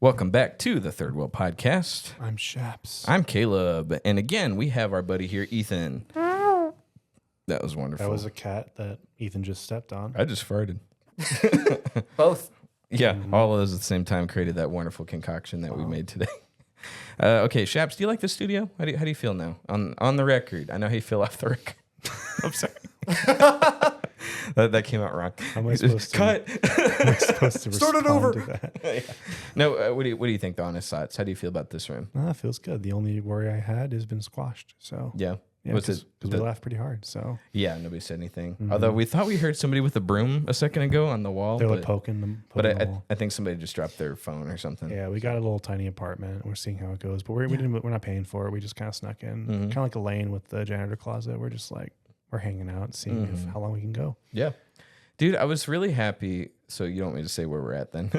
Welcome back to the Third Wheel Podcast. I'm Shaps. I'm Caleb, and again, we have our buddy here, Ethan. That was wonderful. That was a cat that Ethan just stepped on. I just farted. Both. Yeah, all of those at the same time created that wonderful concoction that we made today. Okay, Shaps, do you like the studio? How do you feel now? On the record. I know how you feel off the record. I'm sorry. that came out wrong. How am I supposed to Cut. Am I supposed to Start it respond over. to that? Yeah. No, what do you think? The honest thoughts. How do you feel about this room? It feels good. The only worry I had has been squashed. So Yeah. because What's it? we laughed pretty hard. So Yeah, nobody said anything. Although we thought we heard somebody with a broom a second ago on the wall. they're but like poking them. but the I wall. think somebody just dropped their phone or something. Yeah, we got a little tiny apartment. We're seeing how it goes, but we're not paying for it. We just kind of snuck in, kind of like Elaine with the janitor closet. We're just like we're hanging out, seeing how long we can go. Yeah. Dude, I was really happy. So you don't want me to say where we're at then?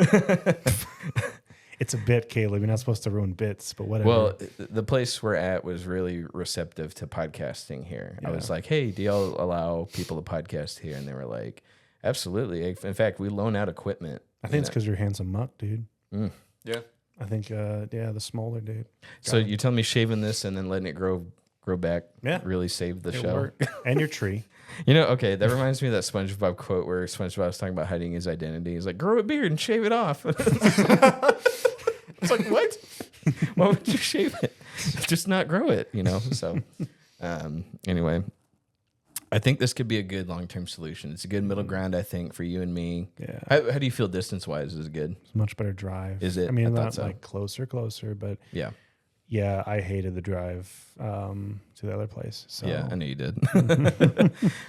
It's a bit, Caleb. You're not supposed to ruin bits, but whatever. Well, the place we're at was really receptive to podcasting here. I was like, hey, do y'all allow people to podcast here? And they were like, absolutely. In fact, we loan out equipment. I think it's because you're handsome muck, dude. Yeah. I think, the smaller dude. So you're telling me shaving this and then letting it grow back really saved the It show? worked. And your tree. You know, okay, that reminds me of that SpongeBob quote where SpongeBob was talking about hiding his identity. He's like, grow a beard and shave it off. It's like, what? Why would you shave it? Just not grow it, you know? So, anyway, I think this could be a good long-term solution. It's a good middle ground, I think, for you and me. Yeah. How do you feel distance-wise? Is it good? It's a much better drive. Is it? I mean, I thought not so. like closer, but Yeah. yeah, I hated the drive to the other place. So Yeah, I know you did.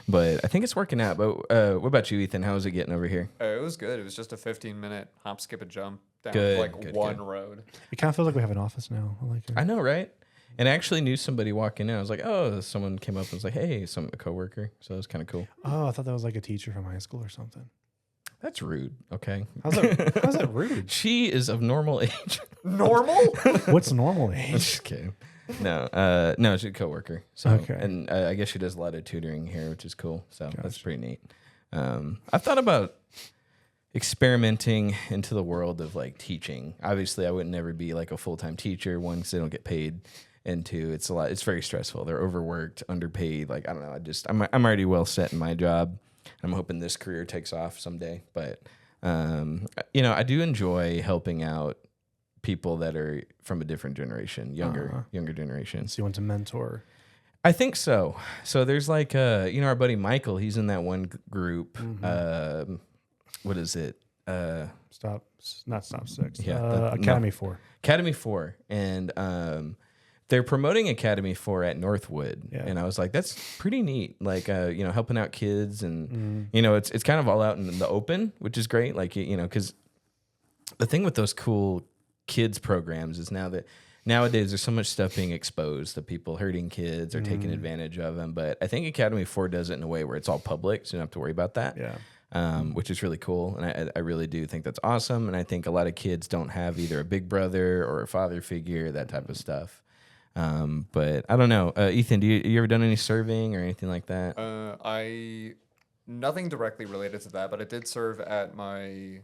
But I think it's working out. But what about you, Ethan? How is it getting over here? It was good. It was just a 15-minute hop, skip, a jump down Good, one good. road. it kind of feels like we have an office now. I like it. I know, right? And I actually knew somebody walking in. I was like, oh, someone came up and was like, hey, a coworker. So it was kind of cool. Oh, I thought that was like a teacher from high school or something. That's rude. Okay. How's that rude? She is of normal age. Normal? What's normal age? Just kidding. No, she's a coworker. So, Okay. And I guess she does a lot of tutoring here, which is cool. So that's pretty neat. I've thought about experimenting into the world of like teaching. Obviously, I would never be like a full-time teacher. One, because they don't get paid, and two, it's a lot. It's very stressful. They're overworked, underpaid. Like I don't know. I'm already well set in my job. I'm hoping this career takes off someday. But I do enjoy helping out people that are from a different generation, younger generation. So you want to mentor? I think so. So there's like our buddy Michael. He's in that one group. What is it? Not Stop Six. Yeah, Academy 4. Academy 4, and they're promoting Academy 4 at Northwood, and I was like, that's pretty neat. Like, helping out kids, and it's kind of all out in the open, which is great. Like, because the thing with those cool kids programs is nowadays there's so much stuff being exposed to people hurting kids or taking advantage of them. But I think Academy 4 does it in a way where it's all public, so you don't have to worry about that. Yeah. Which is really cool. And I really do think that's awesome. And I think a lot of kids don't have either a big brother or a father figure, that type of stuff. But I don't know. Ethan, you ever done any serving or anything like that? Nothing directly related to that, but I did serve at my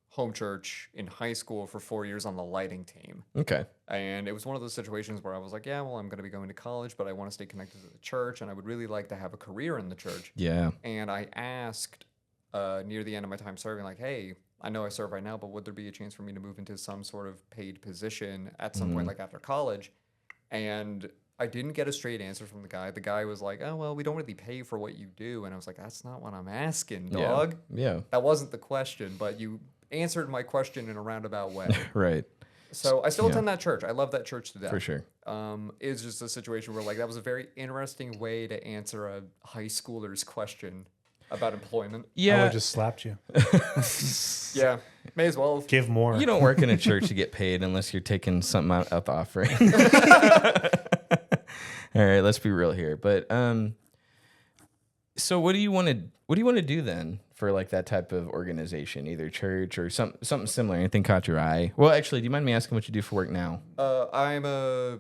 home church in high school for 4 years on the lighting team. Okay. And it was one of those situations where I was like, yeah, well, I'm going to be going to college, but I want to stay connected to the church, and I would really like to have a career in the church. Yeah. And I asked near the end of my time serving, like, hey, I know I serve right now, but would there be a chance for me to move into some sort of paid position at some point, like after college? And I didn't get a straight answer from the guy. The guy was like, oh, well, we don't really pay for what you do. And I was like, that's not what I'm asking, dog. Yeah. That wasn't the question, but you answered my question in a roundabout way. Right. So I still attend that church. I love that church to death. For sure. It's just a situation where, like, that was a very interesting way to answer a high schooler's question about employment. I Yeah. would just slapped you. Yeah, may as well. Give more. You don't work in a church to get paid unless you're taking something out the offering. All right, let's be real here. But so what do you want to do then for like that type of organization, either church or something similar? Anything caught your eye? Well, actually, do you mind me asking what you do for work now? I'm a.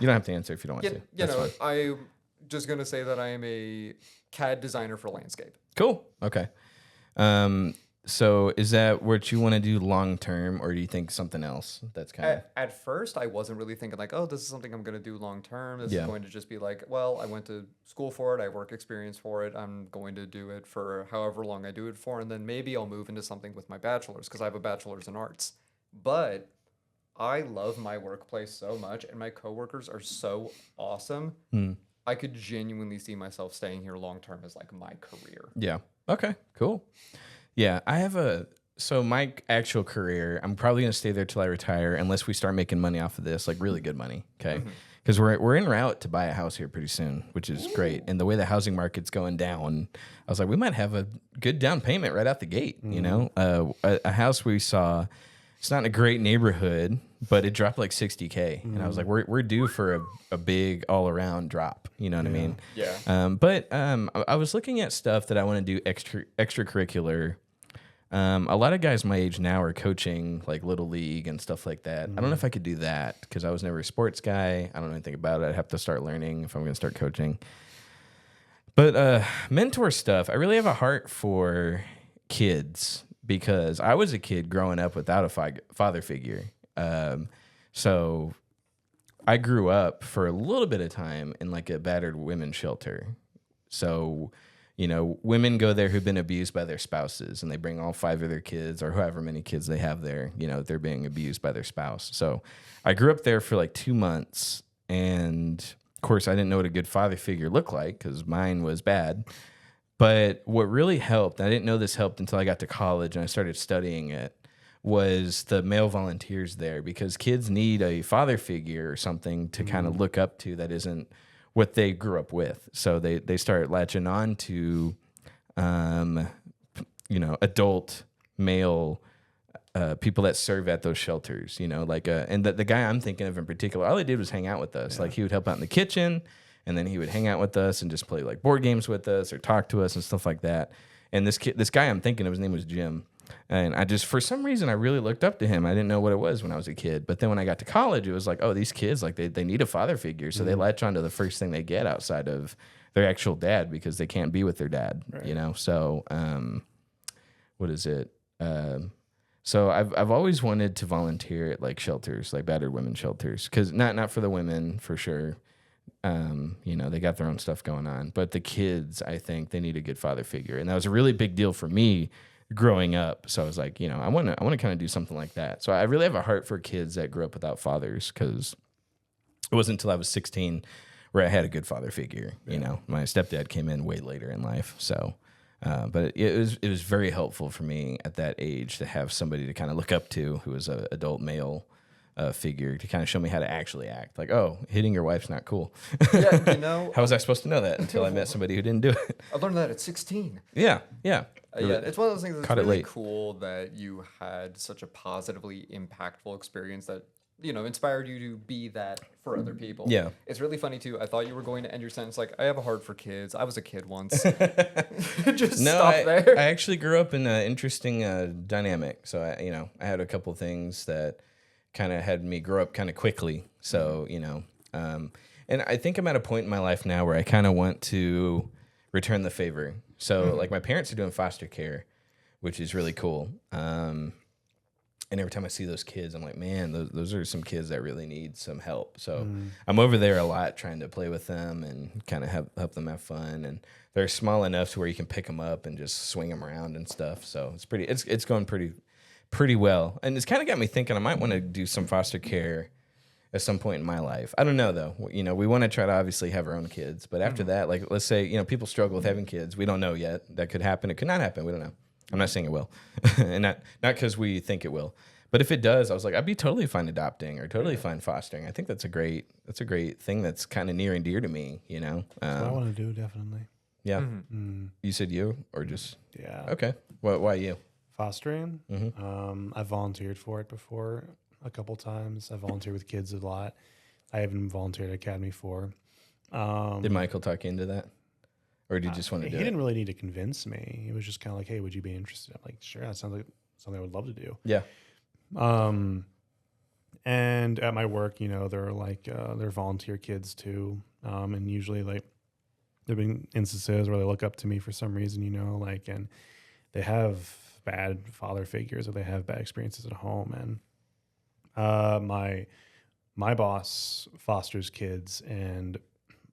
You don't have to answer if you don't want to. You That's know, fine. I'm just gonna say that I am a CAD designer for landscape. Cool. Okay. So is that what you want to do long term, or do you think something else that's kind of At first, I wasn't really thinking like, oh, this is something I'm going to do long term. This is going to just be like, well, I went to school for it. I have work experience for it. I'm going to do it for however long I do it for. And then maybe I'll move into something with my bachelor's because I have a bachelor's in arts. But I love my workplace so much and my coworkers are so awesome. I could genuinely see myself staying here long term as like my career. Yeah. Okay, cool. Yeah, I have so my actual career, I'm probably going to stay there till I retire unless we start making money off of this, like really good money, okay? Because we're en route to buy a house here pretty soon, which is great. And the way the housing market's going down, I was like, we might have a good down payment right out the gate, you know? A house we saw, it's not in a great neighborhood, but it dropped like $60K. And I was like, we're due for a big all-around drop, you know what I mean? Yeah. But I was looking at stuff that I want to do extracurricular. A lot of guys my age now are coaching like little league and stuff like that. I don't know if I could do that because I was never a sports guy. I don't know anything about it. I'd have to start learning if I'm going to start coaching. But mentor stuff, I really have a heart for kids because I was a kid growing up without a father figure. So I grew up for a little bit of time in like a battered women's shelter. So, you know, women go there who've been abused by their spouses and they bring all 5 of their kids or however many kids they have there, you know, they're being abused by their spouse. So I grew up there for like 2 months. And of course, I didn't know what a good father figure looked like because mine was bad. But what really helped, I didn't know this helped until I got to college and I started studying it, was the male volunteers there because kids need a father figure or something to kind of look up to that isn't what they grew up with. So they start latching on to, you know, adult male people that serve at those shelters, you know, like, and the guy I'm thinking of in particular, all he did was hang out with us. Yeah. Like he would help out in the kitchen and then he would hang out with us and just play like board games with us or talk to us and stuff like that. And this guy I'm thinking of, his name was Jim. And I just, for some reason, I really looked up to him. I didn't know what it was when I was a kid. But then when I got to college, it was like, oh, these kids, like they need a father figure. So they latch on to the first thing they get outside of their actual dad because they can't be with their dad, you know? So what is it? So I've always wanted to volunteer at like shelters, like battered women's shelters. Because not for the women, for sure. You know, they got their own stuff going on. But the kids, I think they need a good father figure. And that was a really big deal for me growing up. So I was like, you know, I want to kind of do something like that. So I really have a heart for kids that grew up without fathers because it wasn't until I was 16 where I had a good father figure. Yeah. You know, my stepdad came in way later in life. So, but it was very helpful for me at that age to have somebody to kind of look up to who was an adult male figure to kind of show me how to actually act. Like, oh, hitting your wife's not cool. Yeah, you know. How was I supposed to know that until I met somebody who didn't do it? I learned that at 16. Yeah. Yeah, it's one of those things that's really cool that you had such a positively impactful experience that, you know, inspired you to be that for other people. Yeah. It's really funny, too. I thought you were going to end your sentence like, I have a heart for kids. I was a kid once. Just stop there. I actually grew up in an interesting dynamic. So, I had a couple things that kind of had me grow up kind of quickly. So, you know, and I think I'm at a point in my life now where I kind of want to return the favor. So like my parents are doing foster care, which is really cool. And every time I see those kids, I'm like, man, those are some kids that really need some help. So I'm over there a lot trying to play with them and kind of help them have fun. And they're small enough to where you can pick them up and just swing them around and stuff. So it's going pretty well. And it's kind of got me thinking I might want to do some foster care at some point in my life. I don't know though. You know, we want to try to obviously have our own kids, but after that, like let's say, you know, people struggle with having kids. We don't know yet. That could happen. It could not happen. We don't know. I'm not saying it will. And not because we think it will. But if it does, I was like, I'd be totally fine adopting or totally fine fostering. I think that's a great thing that's kind of near and dear to me, you know. That's what I want to do, definitely. Yeah. You said you or just yeah. Okay. Why you? Fostering. I've volunteered for it before a couple times. I volunteer with kids a lot. I even volunteered at Academy 4. Did Michael talk you into that? Or did you just want to do it? He didn't really need to convince me. He was just kind of like, hey, would you be interested? I'm like, sure, that sounds like something I would love to do. Yeah. And at my work, you know, they're like, they're volunteer kids too. And usually like there've been instances where they look up to me for some reason, you know, like, and they have bad father figures or they have bad experiences at home. And my boss fosters kids, and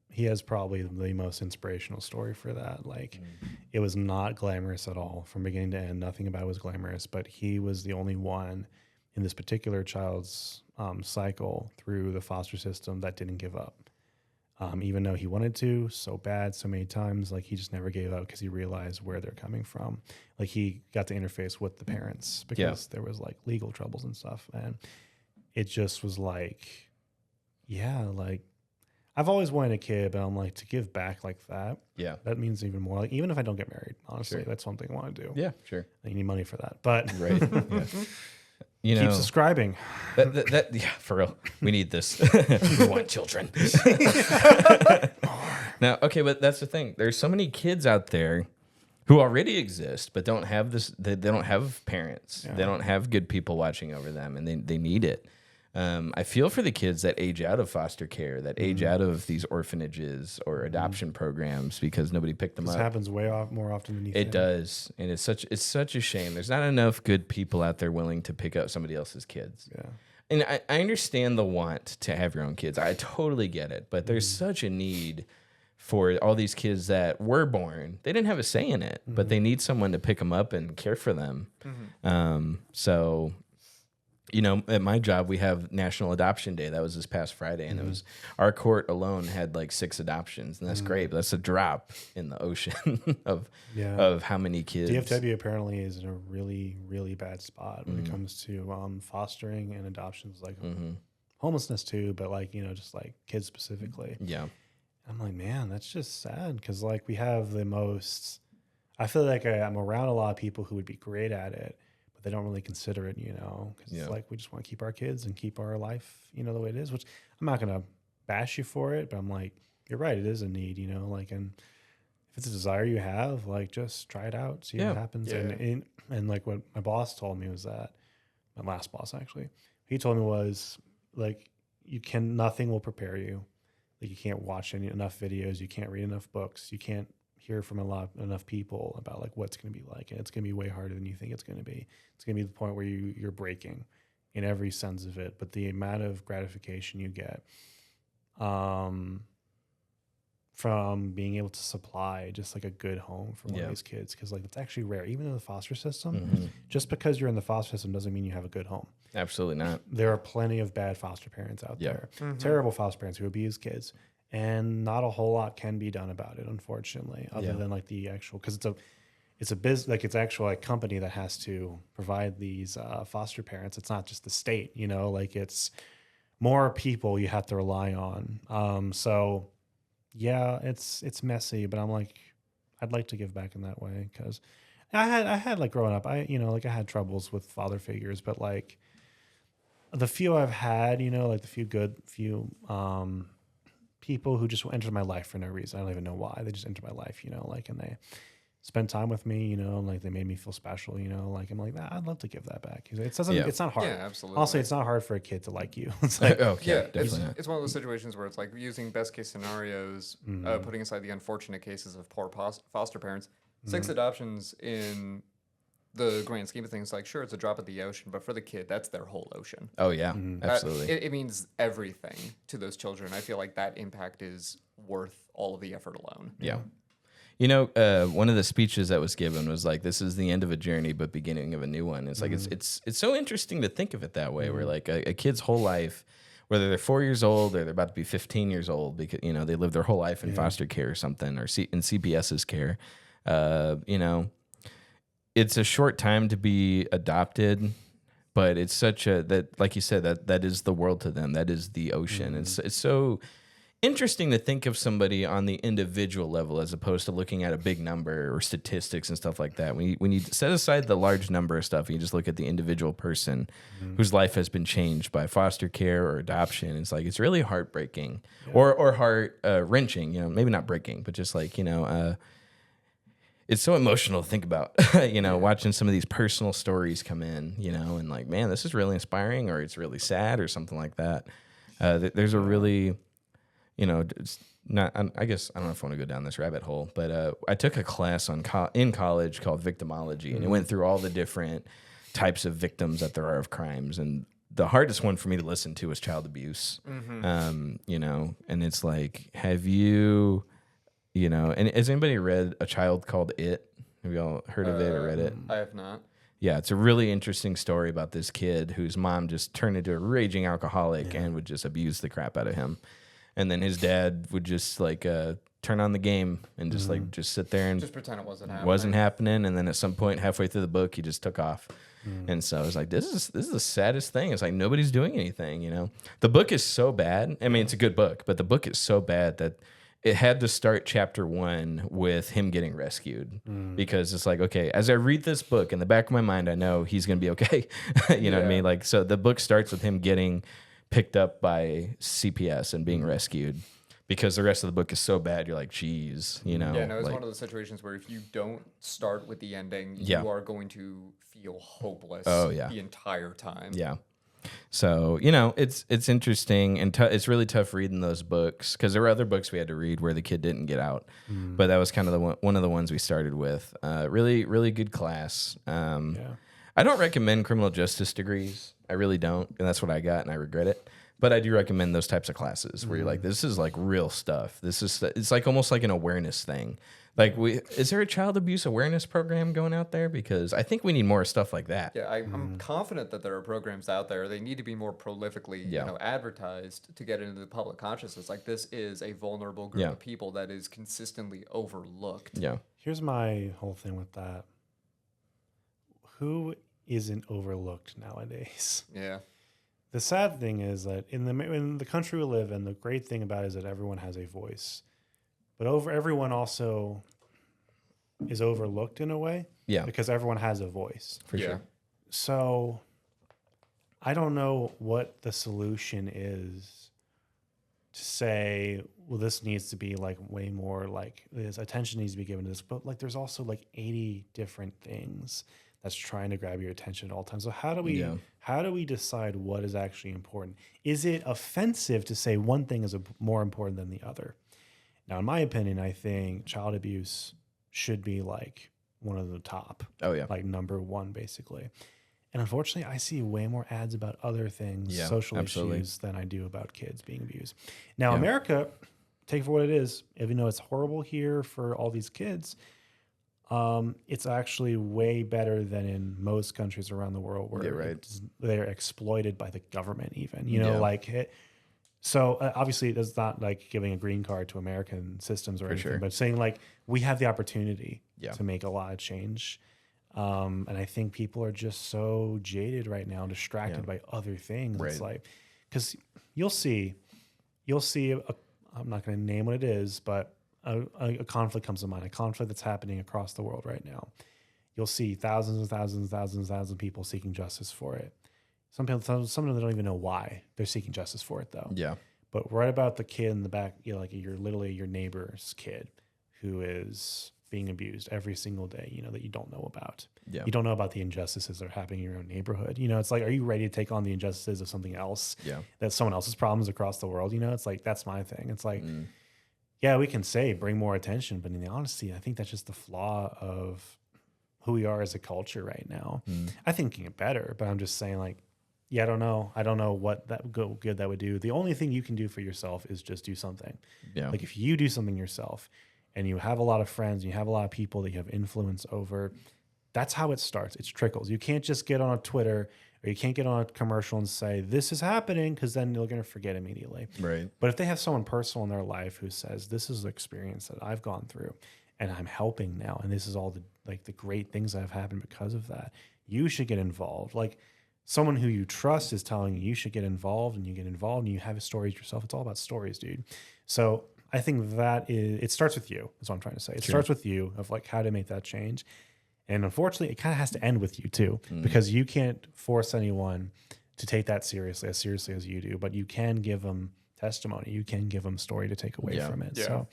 he has probably the most inspirational story for that. Like, it was not glamorous at all from beginning to end. Nothing about it was glamorous, but he was the only one in this particular child's cycle through the foster system that didn't give up. Even though he wanted to so bad so many times, like, he just never gave up because he realized where they're coming from. Like, he got to interface with the parents because there was like legal troubles and stuff. And it just was like, yeah, like, I've always wanted a kid, but I'm like, to give back like that. Yeah. That means even more. Like, even if I don't get married, honestly, that's one thing I want to do. Yeah, sure. I need money for that. But Right. Yeah. You know, keep subscribing. Yeah, for real. We need this. We want children. Now, okay, but that's the thing. There's so many kids out there who already exist, but don't have this. They don't have parents. Yeah. They don't have good people watching over them, and they need it. I feel for the kids that age out of foster care, that age out of these orphanages or adoption programs because nobody picked them This up. happens more often than you think. It does, and it's such a shame. There's not enough good people out there willing to pick up somebody else's kids. Yeah. And I understand the want to have your own kids. I totally get it, but there's such a need for all these kids that were born. They didn't have a say in it, but they need someone to pick them up and care for them. So, you know, at my job, we have National Adoption Day. That was this past Friday, and it was our court alone had like 6 adoptions, and that's great. But that's a drop in the ocean of how many kids. DFW apparently is in a really, really bad spot when it comes to fostering and adoptions, like homelessness too, but like, you know, just like kids specifically. Yeah. I'm like, man, that's just sad because like we have the most. I feel like I'm around a lot of people who would be great at it, but they don't really consider it, you know, because it's like we just want to keep our kids and keep our life, you know, the way it is. Which I'm not gonna bash you for it, but I'm like, you're right, it is a need, you know, like, and if it's a desire you have, like, just try it out, see what happens. Yeah. And like what my boss told me was that my last boss actually, he told me was like, nothing will prepare you. Like, you can't watch enough videos, you can't read enough books, you can't hear from enough people about like what's going to be like, and it's going to be way harder than you think it's going to be. It's going to be the point where you're breaking in every sense of it, but the amount of gratification you get from being able to supply just like a good home for one of these kids, because like it's actually rare, even in the foster system. Just because you're in the foster system doesn't mean you have a good home. Absolutely not. There are plenty of bad foster parents out there, terrible foster parents who abuse kids, and not a whole lot can be done about it, unfortunately, other than like the actual, because it's a business, like it's actual like company that has to provide these foster parents. It's not just the state, you know, like it's more people you have to rely on. So yeah, it's messy, but I'm like, I'd like to give back in that way, because I had like growing up, I had troubles with father figures, but like the few I've had, you know, like the few people who just entered my life for no reason. I don't even know why. They just entered my life, you know, like, and they spent time with me, you know, like they made me feel special, you know, like I'm like, I'd love to give that back. It's not hard. Yeah, absolutely. Honestly, it's not hard for a kid to like you. It's like, definitely not. It's one of those situations where it's like using best case scenarios, putting aside the unfortunate cases of poor foster parents. 6 adoptions in the grand scheme of things, like, sure, it's a drop at the ocean, but for the kid, that's their whole ocean. Oh yeah, absolutely. It means everything to those children. I feel like that impact is worth all of the effort alone. Yeah. You know, one of the speeches that was given was like, "This is the end of a journey, but beginning of a new one." It's like it's so interesting to think of it that way, where like a kid's whole life, whether they're 4 years old or they're about to be 15 years old, because you know they lived their whole life in foster care or something, or in CPS's care. You know, it's a short time to be adopted, but it's such that, like you said, that is the world to them. That is the ocean. It's so interesting to think of somebody on the individual level as opposed to looking at a big number or statistics and stuff like that. When you set aside the large number of stuff and you just look at the individual person whose life has been changed by foster care or adoption, it's like, it's really heartbreaking or heart wrenching, you know, maybe not breaking, but just like, you know, it's so emotional to think about, you know, watching some of these personal stories come in, you know, and like, man, this is really inspiring, or it's really sad or something like that. There's a really, you know, I guess I don't know if I want to go down this rabbit hole, but I took a class in college called victimology, and it went through all the different types of victims that there are of crimes, and the hardest one for me to listen to was child abuse. You know, and it's like, have you know, and has anybody read A Child Called It? Have you all heard of it or read it? I have not. Yeah, it's a really interesting story about this kid whose mom just turned into a raging alcoholic and would just abuse the crap out of him. And then his dad would just like turn on the game and just like just sit there and Just pretend it wasn't happening. wasn't happening. And then at some point halfway through the book, he just took off. And so I was like, this is the saddest thing. It's like nobody's doing anything, you know. The book is so bad. I mean, it's a good book, but the book is so bad that it had to start chapter 1 with him getting rescued because it's like, okay, as I read this book in the back of my mind, I know he's going to be okay. You know what I mean? Like, so the book starts with him getting picked up by CPS and being rescued because the rest of the book is so bad. You're like, geez, you know? Yeah, no, it's like, one of those situations where if you don't start with the ending, Yeah. you are going to feel hopeless the entire time. yeah. So, you know, it's interesting and it's really tough reading those books because there were other books we had to read where the kid didn't get out. But that was kind of one of the ones we started with. Really, really good class. I don't recommend criminal justice degrees. I really don't. And that's what I got and I regret it. But I do recommend those types of classes where you're like, this is like real stuff. It's like almost like an awareness thing. Like, is there a child abuse awareness program going out there? Because I think we need more stuff like that. Yeah, I'm confident that there are programs out there. They need to be more prolifically, advertised to get into the public consciousness. Like, this is a vulnerable group of people that is consistently overlooked. Yeah. Here's my whole thing with that. Who isn't overlooked nowadays? Yeah. The sad thing is that in the country we live in, the great thing about it is that everyone has a voice. But everyone also is overlooked in a way. Yeah. Because everyone has a voice. For sure. So I don't know what the solution is to say, well, this needs to be like way more like this attention needs to be given to this. But like there's also like 80 different things that's trying to grab your attention at all times. So how do we decide what is actually important? Is it offensive to say one thing is more important than the other? Now, in my opinion, I think child abuse should be like one of the top. Oh, yeah. Like number one, basically. And unfortunately, I see way more ads about other things, social issues, than I do about kids being abused. Now, America, take it for what it is. Even though it's horrible here for all these kids, it's actually way better than in most countries around the world where they're exploited by the government even, you know, so obviously it's not like giving a green card to American systems or anything, but saying like we have the opportunity to make a lot of change. And I think people are just so jaded right now, distracted by other things. It's like, because you'll see, I'm not going to name what it is, but a conflict comes to mind, a conflict that's happening across the world right now. You'll see thousands and thousands and thousands and thousands of people seeking justice for it. Some of them don't even know why they're seeking justice for it, though. Yeah. But right about the kid in the back, like you're literally your neighbor's kid who is being abused every single day, you know, that you don't know about. Yeah. You don't know about the injustices that are happening in your own neighborhood. You know, it's like, are you ready to take on the injustices of something else? Yeah. That's someone else's problems across the world. You know, it's like, that's my thing. It's like, yeah, we can say bring more attention, but in the honesty, I think that's just the flaw of who we are as a culture right now. I think it can get better, but I'm just saying like, yeah, I don't know. I don't know what that good that would do. The only thing you can do for yourself is just do something. Yeah. Like if you do something yourself and you have a lot of friends, and you have a lot of people that you have influence over, that's how it starts. It's trickles. You can't just get on a Twitter or you can't get on a commercial and say, this is happening, because then you're going to forget immediately. Right. But if they have someone personal in their life who says, this is the experience that I've gone through and I'm helping now, and this is all the great things that have happened because of that, you should get involved. Like, someone who you trust is telling you should get involved, and you get involved and you have stories yourself. It's all about stories, dude. So I think it starts with you, is what I'm trying to say. It starts with you of like how to make that change. And unfortunately, it kind of has to end with you too, because you can't force anyone to take that seriously as you do, but you can give them testimony. You can give them story to take away from it. Yeah. So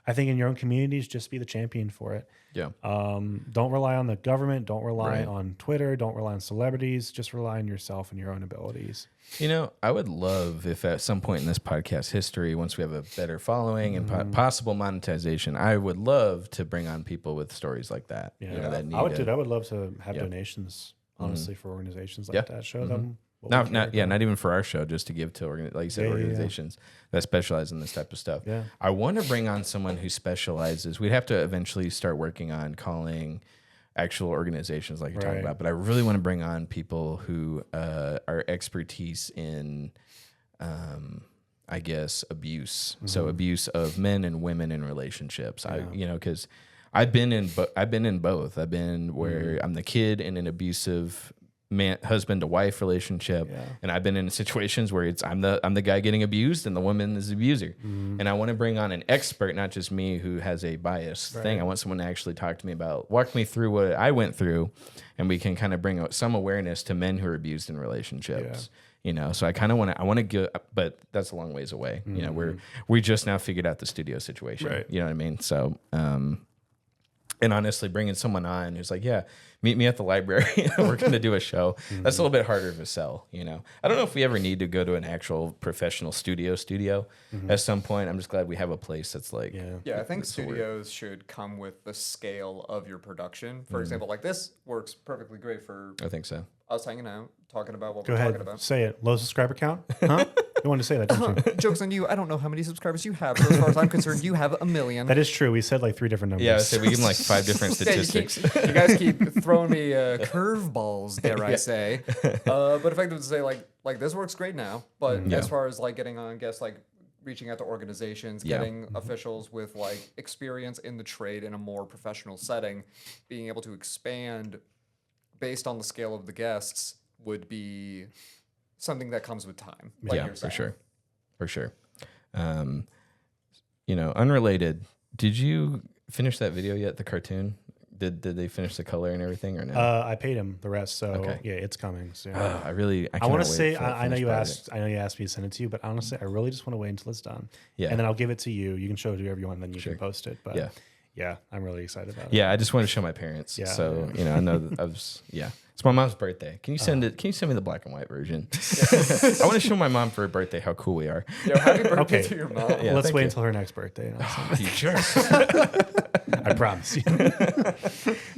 I think in your own communities, just be the champion for it. Yeah. Don't rely on the government. Don't rely Right. on Twitter. Don't rely on celebrities. Just rely on yourself and your own abilities. You know, I would love if at some point in this podcast history, once we have a better following and possible monetization, I would love to bring on people with stories like that. Yeah, You know, that need I would to- do. I would love to have Yeah. donations, honestly, for organizations like Yeah. that. Show them. what Not, we not, care yeah, about. not even for our show, just to give to, like you said, Yeah, yeah, yeah. organizations that specialize in this type of stuff. Yeah. I want to bring on someone who specializes. We'd have to eventually start working on calling actual organizations like you're talking Right. about, but I really want to bring on people who are expertise in, I guess, abuse. So abuse of men and women in relationships. Because I've been in both. I've been where I'm the kid in an abusive husband to wife relationship, Yeah. and I've been in situations where I'm the guy getting abused and the woman is the abuser. And I want to bring on an expert, not just me who has a biased thing. I want someone to actually talk to me about, walk me through what I went through, and we can kind of bring out some awareness to men who are abused in relationships. You know, so I kind of want to go, but that's a long ways away. You know, we just now figured out the studio situation. Right. You know what I mean? So, and honestly, bringing someone on who's like, yeah, meet me at the library. We're going to do a show. That's a little bit harder to sell, you know. I don't know if we ever need to go to an actual professional studio at some point. I'm just glad we have a place that's like, Yeah, I think that's the word. studios should come with the scale of your production. For example, like this works perfectly great for I think so. us hanging out, talking about what Go we're ahead. talking about. Say it. Low subscriber count? Huh? You wanted to say that, didn't you? Joke's on you. I don't know how many subscribers you have. So as far as I'm concerned, you have 1 million. That is true. We said like 3 different numbers. Yeah, so we give them like 5 different Yeah, statistics. you guys keep throwing me curveballs, dare I say? But effectively to say like this works great now. But Yeah. as far as like getting on guests, like reaching out to organizations, Yeah. getting officials with like experience in the trade in a more professional setting, being able to expand based on the scale of the guests would be something that comes with time. Like Yeah, you're for saying. sure. You know, unrelated. Did you finish that video yet? The cartoon? Did they finish the color and everything or no? I paid him the rest, so Okay. yeah, it's coming soon. I I cannot want to wait say for that I know finished you product. asked. I know you asked me to send it to you, but honestly, I really just want to wait until it's done. Yeah. And then I'll give it to you. You can show it to whoever you want, and then you Sure. can post it. But Yeah. yeah, I'm really excited about it. Yeah, I just want to show my parents. Yeah, So, you know, I know that it's my mom's birthday. Can you send Uh-huh. it? Can you send me the black and white version? I want to show my mom for her birthday how cool we are. Yo, happy birthday Okay. to your mom. Yeah, Let's thank wait you. until her next birthday. And I'll send You jerk. it. I promise you.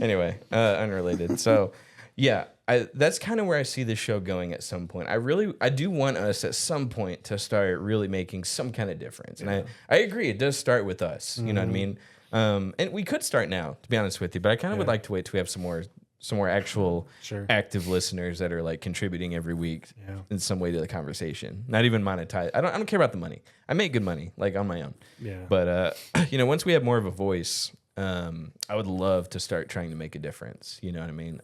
Anyway, unrelated. So, yeah, that's kind of where I see this show going at some point. I do want us at some point to start really making some kind of difference. And I agree, it does start with us. You know what I mean? And we could start now, to be honest with you, but I kind of would like to wait till we have some more actual Sure. active listeners that are like contributing every week Yeah. in some way to the conversation. Not even monetize. I don't care about the money. I make good money, like on my own. Yeah. But you know, once we have more of a voice, I would love to start trying to make a difference. You know what I mean?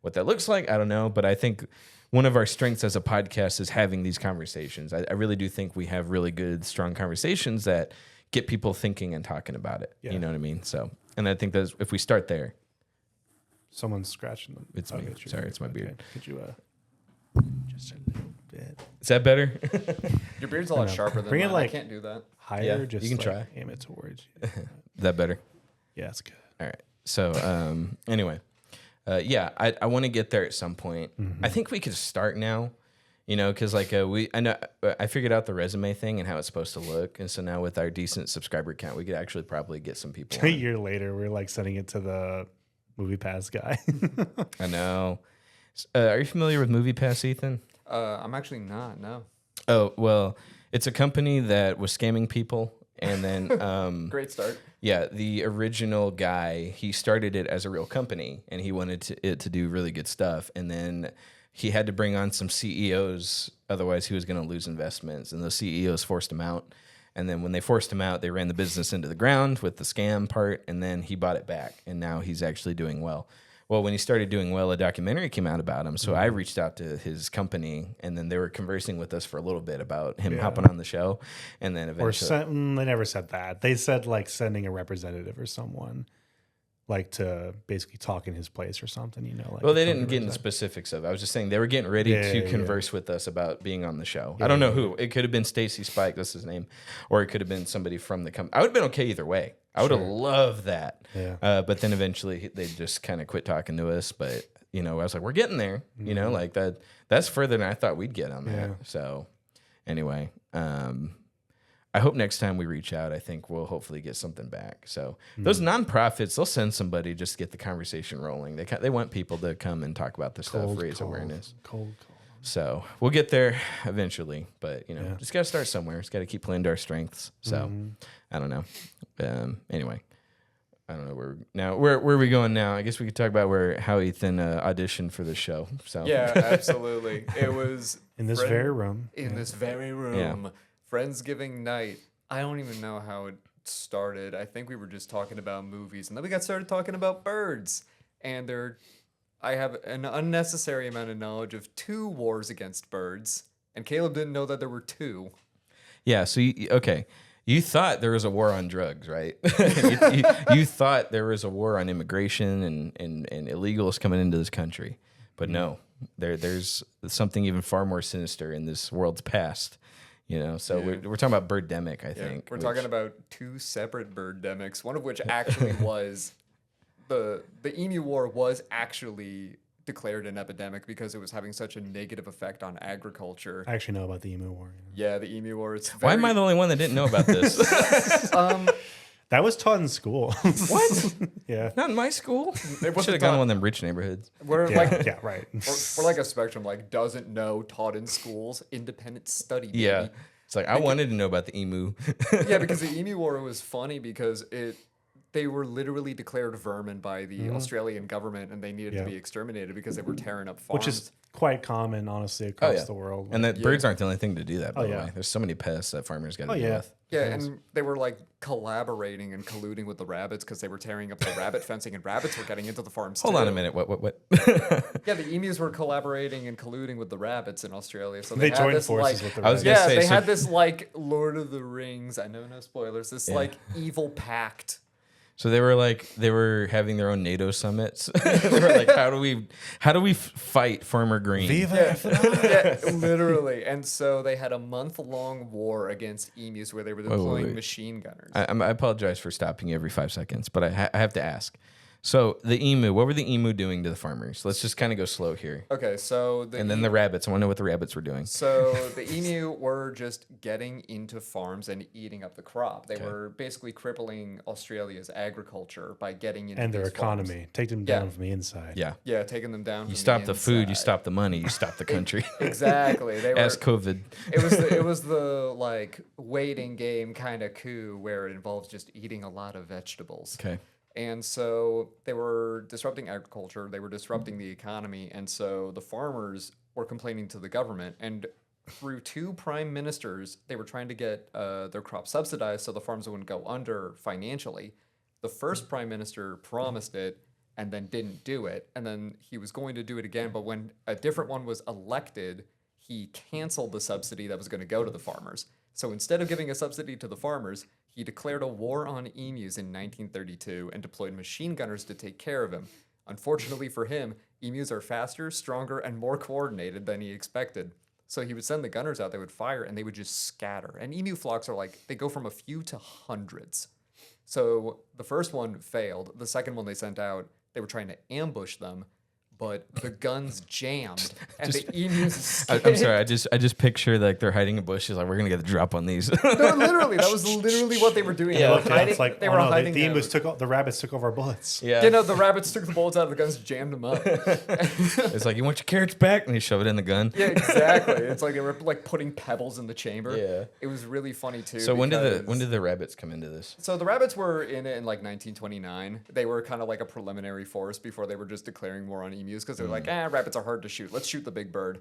What that looks like, I don't know. But I think one of our strengths as a podcast is having these conversations. I really do think we have really good, strong conversations that get people thinking and talking about it. Yeah. You know what I mean? So, and I think that's if we start there. Someone's scratching them. It's me. it's your Sorry, it's my beard. Okay. Could you just a little bit Is that better? Your beard's a lot sharper than Bring it mine. like- I can't do that. higher? Yeah, just you can like, try. aim it towards you. Is that better? Yeah, it's good. All right. So anyway, yeah, I want to get there at some point. I think we could start now, you know, because like I figured out the resume thing and how it's supposed to look, and so now with our decent subscriber count, we could actually probably get some people. A on. year later, we're like sending it to the Movie Pass guy. I know. Are you familiar with MoviePass, Ethan? I'm actually not. No. Oh well, it's a company that was scamming people, and then Great start. yeah, the original guy, he started it as a real company and he wanted it to do really good stuff. And then he had to bring on some CEOs, otherwise he was going to lose investments. And those CEOs forced him out. And then when they forced him out, they ran the business into the ground with the scam part. And then he bought it back. And now he's actually doing well. Well, when he started doing well, a documentary came out about him. So I reached out to his company, and then they were conversing with us for a little bit about him hopping on the show. And then Or eventually, they never said that. They said like sending a representative or someone. like to basically talk in his place or something, you know. Like Well, they didn't get into specifics of it. I was just saying they were getting ready to converse with us about being on the show. I don't know who. It could have been Stacy Spike, that's his name, or it could have been somebody from the company. I would have been okay either way. I would have loved that. Yeah. But then eventually they just kind of quit talking to us. But, you know, I was like, we're getting there. You know, like that's further than I thought we'd get on that. Yeah. So anyway, I hope next time we reach out, I think we'll hopefully get something back. So those nonprofits, they'll send somebody just to get the conversation rolling. They want people to come and talk about this stuff, raise awareness. Cold call. So we'll get there eventually, but you know, just got to start somewhere. It's got to keep playing to our strengths. So I don't know. Anyway, I don't know where are we going now? I guess we could talk about how Ethan auditioned for the show. So Yeah, absolutely. It was In this very room. In this very room. Friendsgiving night. I don't even know how it started. I think we were just talking about movies, and then we got started talking about birds. And I have an unnecessary amount of knowledge of 2 wars against birds, and Caleb didn't know that there were 2. yeah. So you thought there was a war on drugs, right? you thought there was a war on immigration and illegals coming into this country, but no, there's something even far more sinister in this world's past. You know, so we're talking about birdemic, I think. We're talking about 2 separate bird-demics, one of which actually was the Emu War was actually declared an epidemic because it was having such a negative effect on agriculture. I actually know about the Emu War. Yeah, the Emu War. Why am I the only one that didn't know about this? That was taught in school. What? Yeah. Not in my school. Should wasn't have gone to taught- one of them rich neighborhoods. We're Yeah, like yeah, right. we're like a spectrum, like doesn't know, taught in schools, independent study. Baby. Yeah. It's like I wanted to know about the emu. Yeah, because the Emu War was funny because they were literally declared vermin by the Australian government, and they needed to be exterminated because they were tearing up farms. Which is quite common, honestly, across the world. And that birds aren't the only thing to do that, by the yeah. way. There's so many pests that farmers got to deal yeah. with. yeah, and they were like collaborating and colluding with the rabbits because they were tearing up the rabbit fencing, and rabbits were getting into the farms. Hold too. on a minute. What? Yeah, the emus were collaborating and colluding with the rabbits in Australia. So They had joined this, forces like, with the I was rabbits. gonna Yeah, say, they so- had this like Lord of the Rings. I know, no spoilers. This like evil pact. So they were having their own NATO summits. They were like, how do we fight Farmer Green? Viva Yeah, literally. And so they had a month-long war against emus where they were deploying wait. machine gunners. I apologize for stopping you every 5 seconds, but I have to ask. So the emu, what were the emu doing to the farmers? Let's just kind of go slow here. Okay, so And then the rabbits. I want to know what the rabbits were doing. So the emu were just getting into farms and eating up the crop. They were basically crippling Australia's agriculture by getting into and their these farms. economy. Take them down from the inside. Yeah. Yeah, taking them down. You from stop the food, you inside. stop the money, you stop the country. Exactly. They were. Ask COVID. It was the like waiting game kind of coup where it involves just eating a lot of vegetables. Okay. And so they were disrupting agriculture, they were disrupting the economy, and so the farmers were complaining to the government. And through 2 prime ministers, they were trying to get their crops subsidized so the farms wouldn't go under financially. The first prime minister promised it and then didn't do it, and then he was going to do it again, but when a different one was elected, he canceled the subsidy that was going to go to the farmers. So instead of giving a subsidy to the farmers, he declared a war on emus in 1932 and deployed machine gunners to take care of him. Unfortunately for him, emus are faster, stronger, and more coordinated than he expected. So he would send the gunners out, they would fire, and they would just scatter. And emu flocks are like, they go from a few to hundreds. So the first one failed. The second one they sent out, they were trying to ambush them, but the guns jammed, and the emus escaped. I'm sorry. I just picture like they're hiding in bushes. Like we're gonna get the drop on these. No, literally, that was literally what they were doing. Yeah, They were okay. hiding. It's like, they oh were no, hiding. the them. emus the rabbits took over our bullets. Yeah. You know, the rabbits took the bullets out of the guns, jammed them up. It's like you want your carrots back, and you shove it in the gun. Yeah, exactly. It's like they were like putting pebbles in the chamber. Yeah. It was really funny too. So when because- did the rabbits come into this? So the rabbits were in it in like 1929. They were kind of like a preliminary force before they were just declaring war on emus because they were like, rabbits are hard to shoot. Let's shoot the big bird.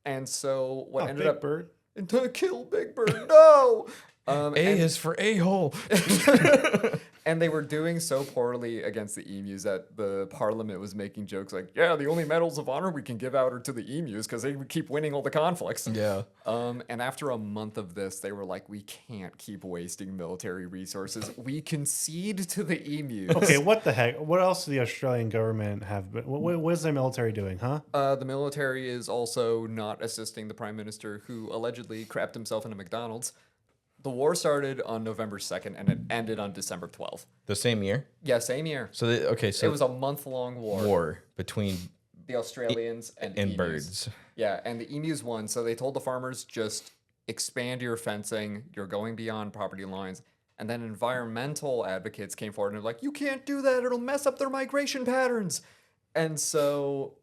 And so what ended Big up bird. to kill Big Bird. No. A is for a-hole. And they were doing so poorly against the emus that the parliament was making jokes like, yeah, the only medals of honor we can give out are to the emus because they would keep winning all the conflicts. Yeah. And after a month of this, they were like, we can't keep wasting military resources. We concede to the emus. Okay, what the heck? What else do the Australian government have? What is their military doing, huh? The military is also not assisting the prime minister who allegedly crapped himself in a McDonald's. The war started on November 2nd and it ended on December 12th. The same year? Yeah, same year. So, so It was a month-long war between the Australians and emus. birds. Yeah, and the emus won. So they told the farmers, just expand your fencing. You're going beyond property lines. And then environmental advocates came forward and were like, you can't do that. It'll mess up their migration patterns. And so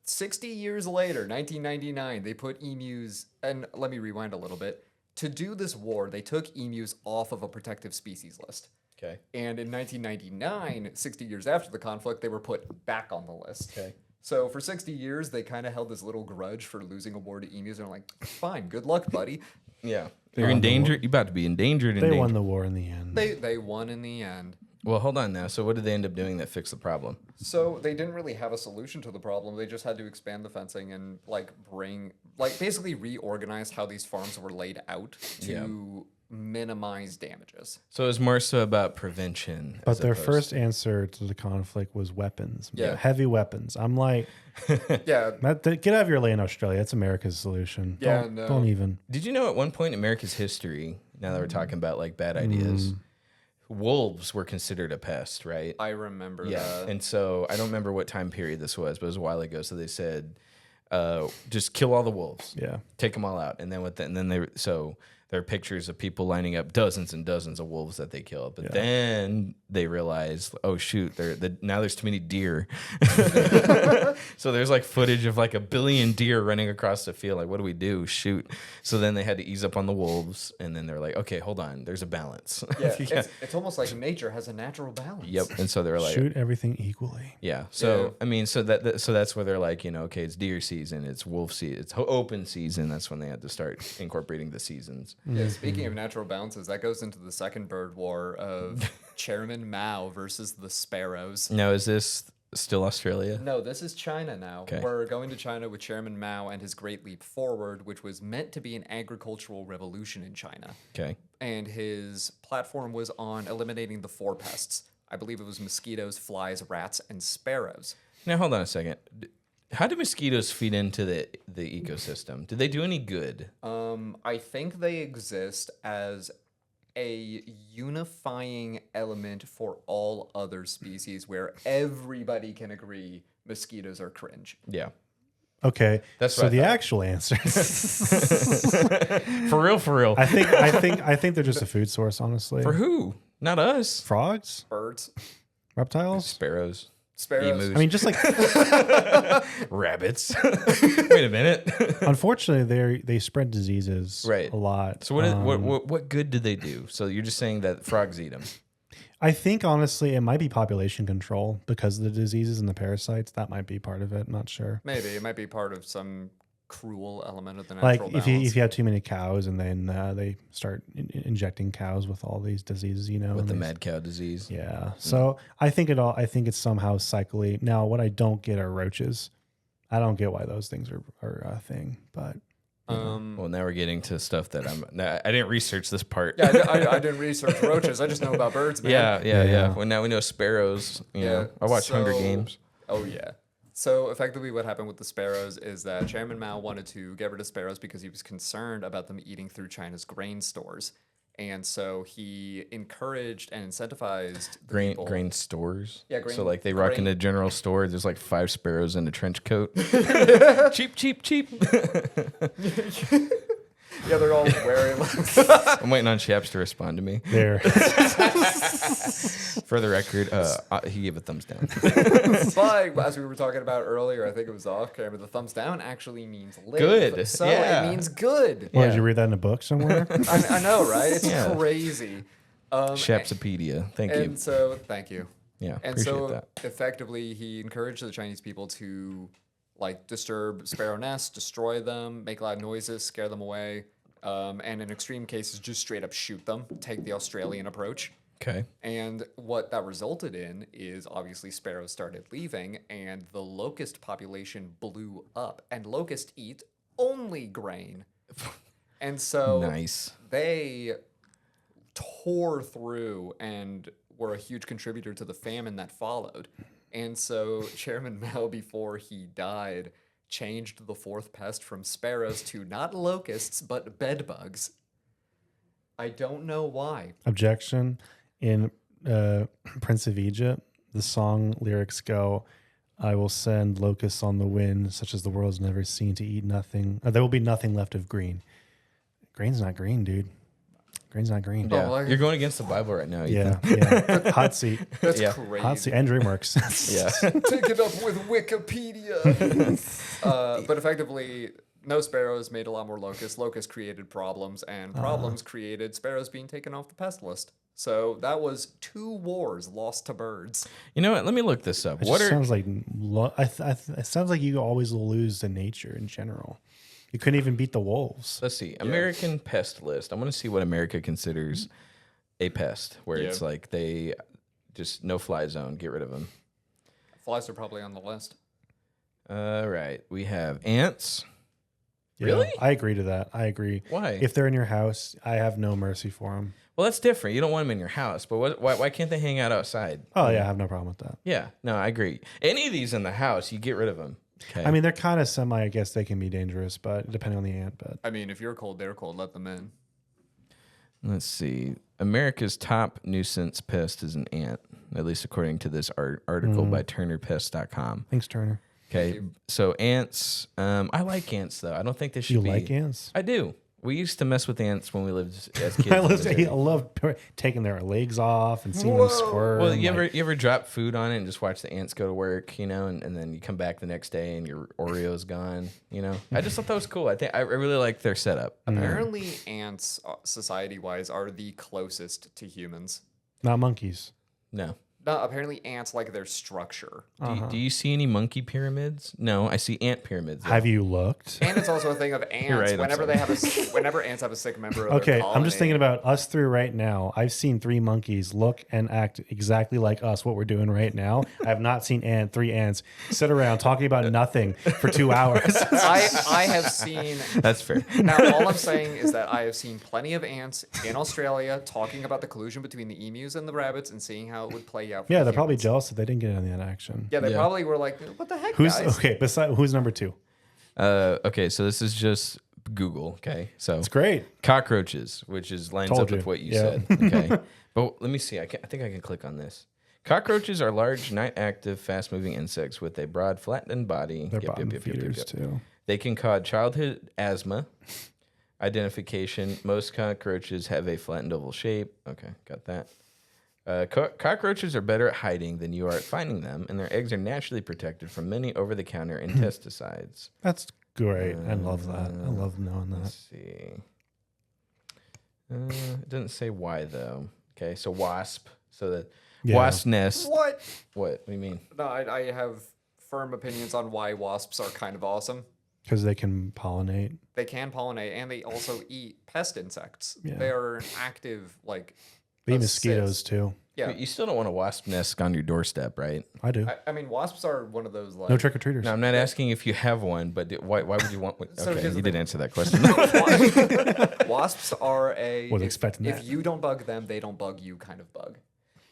60 years later, 1999, they put emus, and let me rewind a little bit. To do this war, they took emus off of a protective species list. Okay. And in 1999, 60 years after the conflict, they were put back on the list. Okay. So for 60 years, they kind of held this little grudge for losing a war to emus. And they're like, fine, good luck, buddy. Yeah. You're endangered. You're about to be endangered. They won the war in the end. They won in the end. Well, hold on now. So what did they end up doing that fixed the problem? So they didn't really have a solution to the problem. They just had to expand the fencing and basically reorganize how these farms were laid out to minimize damages. So it was more so about prevention. But their first answer to the conflict was weapons. Yeah. Heavy weapons. I'm like, Yeah. get out of your lane, Australia. That's America's solution. Yeah, Don't, no. don't even. Did you know at one point in America's history, now that we're talking about like bad ideas, wolves were considered a pest, right? I remember Yeah. that. And so I don't remember what time period this was, but it was a while ago. So they said, just kill all the wolves. Yeah. Take them all out. And then there are pictures of people lining up dozens and dozens of wolves that they killed. But then they realized, oh shoot, now there's too many deer. So there's like footage of like a billion deer running across the field. Like, what do we do? Shoot. So then they had to ease up on the wolves, and then they're like, okay, hold on, there's a balance. Yeah, it's almost like nature has a natural balance. Yep. And so they're like, Shoot everything equally. yeah. So Yeah. I mean, so that's where they're like, okay, it's deer season, it's wolf season, it's open season. That's when they had to start incorporating the seasons. Yeah, speaking of natural balances, that goes into the second bird war of Chairman Mao versus the sparrows. Now, is this still Australia? No, this is China now. Okay. We're going to China with Chairman Mao and his Great Leap Forward, which was meant to be an agricultural revolution in China. Okay. And his platform was on eliminating the 4 pests. I believe it was mosquitoes, flies, rats, and sparrows. Now, hold on a second. How do mosquitoes feed into the ecosystem? Do they do any good? I think they exist as a unifying element for all other species where everybody can agree mosquitoes are cringe. Yeah. Okay. That's so what I the thought. actual answer. For real. I think they're just a food source, honestly. For who? Not us. Frogs? Birds, Reptiles? Sparrows. sparrows. Emus. I mean, just like rabbits. Wait a minute. unfortunately, they spread diseases Right. a lot. So what good did they do? So you're just saying that frogs eat them? I think honestly, it might be population control because of the diseases and the parasites. That might be part of it. I'm not sure. Maybe it might be part of some cruel element of the Like natural if balance. you have too many cows and then they start injecting cows with all these diseases, With and the these- mad cow disease? Yeah. So I think it's somehow cyclically. Now, what I don't get are roaches. I don't get why those things are a thing, but Well, now we're getting to stuff that I didn't research this part. Yeah, I didn't research roaches. I just know about birds, man. Yeah. Yeah. Well, now we know sparrows. You know, I watch Hunger so- Games. Oh, yeah. So effectively what happened with the sparrows is that Chairman Mao wanted to get rid of sparrows because he was concerned about them eating through China's grain stores. And so he encouraged and incentivized the people. Grain stores. Yeah, So like they rock grain- in a general store. There's like 5 sparrows in a trench coat. cheap. Yeah, they're all wearing I'm waiting on Chaps to respond to me. there. For the record, he gave a thumbs down. But as we were talking about earlier, I think it was off camera, the thumbs down actually means live. Good, So yeah. it means good. Well, Yeah. did you read that in a book somewhere? I know, right? It's Yeah. crazy. Shapsopedia. Thank you. And so, thank you. Yeah, And appreciate so, that. effectively, he encouraged the Chinese people to like disturb sparrow nests, destroy them, make loud noises, scare them away. and in extreme cases, just straight up shoot them, take the Australian approach. Okay. And what that resulted in is obviously sparrows started leaving, and the locust population blew up. And locusts eat only grain. And so Nice. they tore through and were a huge contributor to the famine that followed. And so Chairman Mao, before he died, changed the fourth pest from sparrows to not locusts, but bedbugs. I don't know why. Objection. In Prince of Egypt, the song lyrics go, I will send locusts on the wind, such as the world's never seen, to eat nothing. There will be nothing left of green. Grain's not green, dude. Grain's not green. Yeah. well, You're going against the Bible right now. Yeah, Ethan. yeah. Hot seat. That's Yeah. crazy. Hot seat. And DreamWorks. Yeah. Take it up with Wikipedia. But effectively, no sparrows made a lot more locusts. Locusts created problems, and problems created sparrows being taken off the pest list. So that was 2 wars lost to birds. You know what? Let me look this up. It What just are sounds like it sounds like you always lose to nature in general. You couldn't even beat the wolves. Let's see. American pest list. I want to see what America considers a pest, where it's Yeah. like they just no fly zone, get rid of them. Flies are probably on the list. All right. We have ants. Yeah, Really? I agree to that. I agree. Why? If they're in your house, I have no mercy for them. Well, that's different. You don't want them in your house, but why can't they hang out outside? Oh yeah, I have no problem with that. Yeah. No, I agree. Any of these in the house, you get rid of them. Okay. I mean, they're kind of semi. I guess they can be dangerous, but depending on the ant. But I mean, if you're cold, they're cold. Let them in. Let's see. America's top nuisance pest is an ant, at least according to this article by TurnerPest.com. thanks, Turner. Okay, so ants. I like ants though. I don't think they should You be. like ants? I do. We used to mess with ants when we lived as kids. in Missouri. I love taking their legs off and seeing them squirm. Well, you like- ever drop food on it and just watch the ants go to work, you know, and then you come back the next day and your Oreo's gone, you know? I just thought that was cool. I really like their setup. Apparently, ants, society-wise, are the closest to humans. not monkeys? No. No, apparently ants like their structure. Do you see any monkey pyramids? No, I see ant pyramids. though. Have you looked? And it's also a thing of ants. right, I'm Whenever sorry. they have whenever ants have a sick member of Okay, their I'm just colony- thinking about us three right now. I've seen 3 monkeys look and act exactly like us, what we're doing right now. I have not seen 3 ants sit around talking about nothing for 2 hours. I have seen. That's fair. Now, all I'm saying is that I have seen plenty of ants in Australia talking about the collusion between the emus and the rabbits and seeing how it would play out. For Yeah, the they're probably humans. jealous that they didn't get any of that action. Yeah, they Yeah. probably were like, "What the heck, Who's guys?" okay? Who's number 2? Okay, so this is just Google. Okay, so It's great. cockroaches, which is lines Told up with you. what you Yeah. said. Okay, but let me see. I think I can click on this. Cockroaches are large, night-active, fast-moving insects with a broad, flattened body. They're Yep, bottom yep, yep, yep, yep, feeders yep. too. They can cause childhood asthma. Identification: most cockroaches have a flattened oval shape. Okay, got that. Cockroaches are better at hiding than you are at finding them, and their eggs are naturally protected from many over-the-counter insecticides. That's great. I love that. I love knowing that. Let's see. It doesn't say why though. Okay, so wasp. So the Yeah. wasp nest. What? What do you mean? No, I have firm opinions on why wasps are kind of awesome. Because they can pollinate. They can pollinate, and they also eat pest insects. Yeah. They are an active, like. They eat assist. mosquitoes too. Yeah, You still don't want a wasp nest on your doorstep, right? I do. I mean, wasps are one of those like. No trick or treaters. No, I'm not asking if you have one, but why would you want one? So Okay, here's you the did thing. answer that question. Wasps are a. Was if- expecting if that. you don't bug them, they don't bug you kind of bug.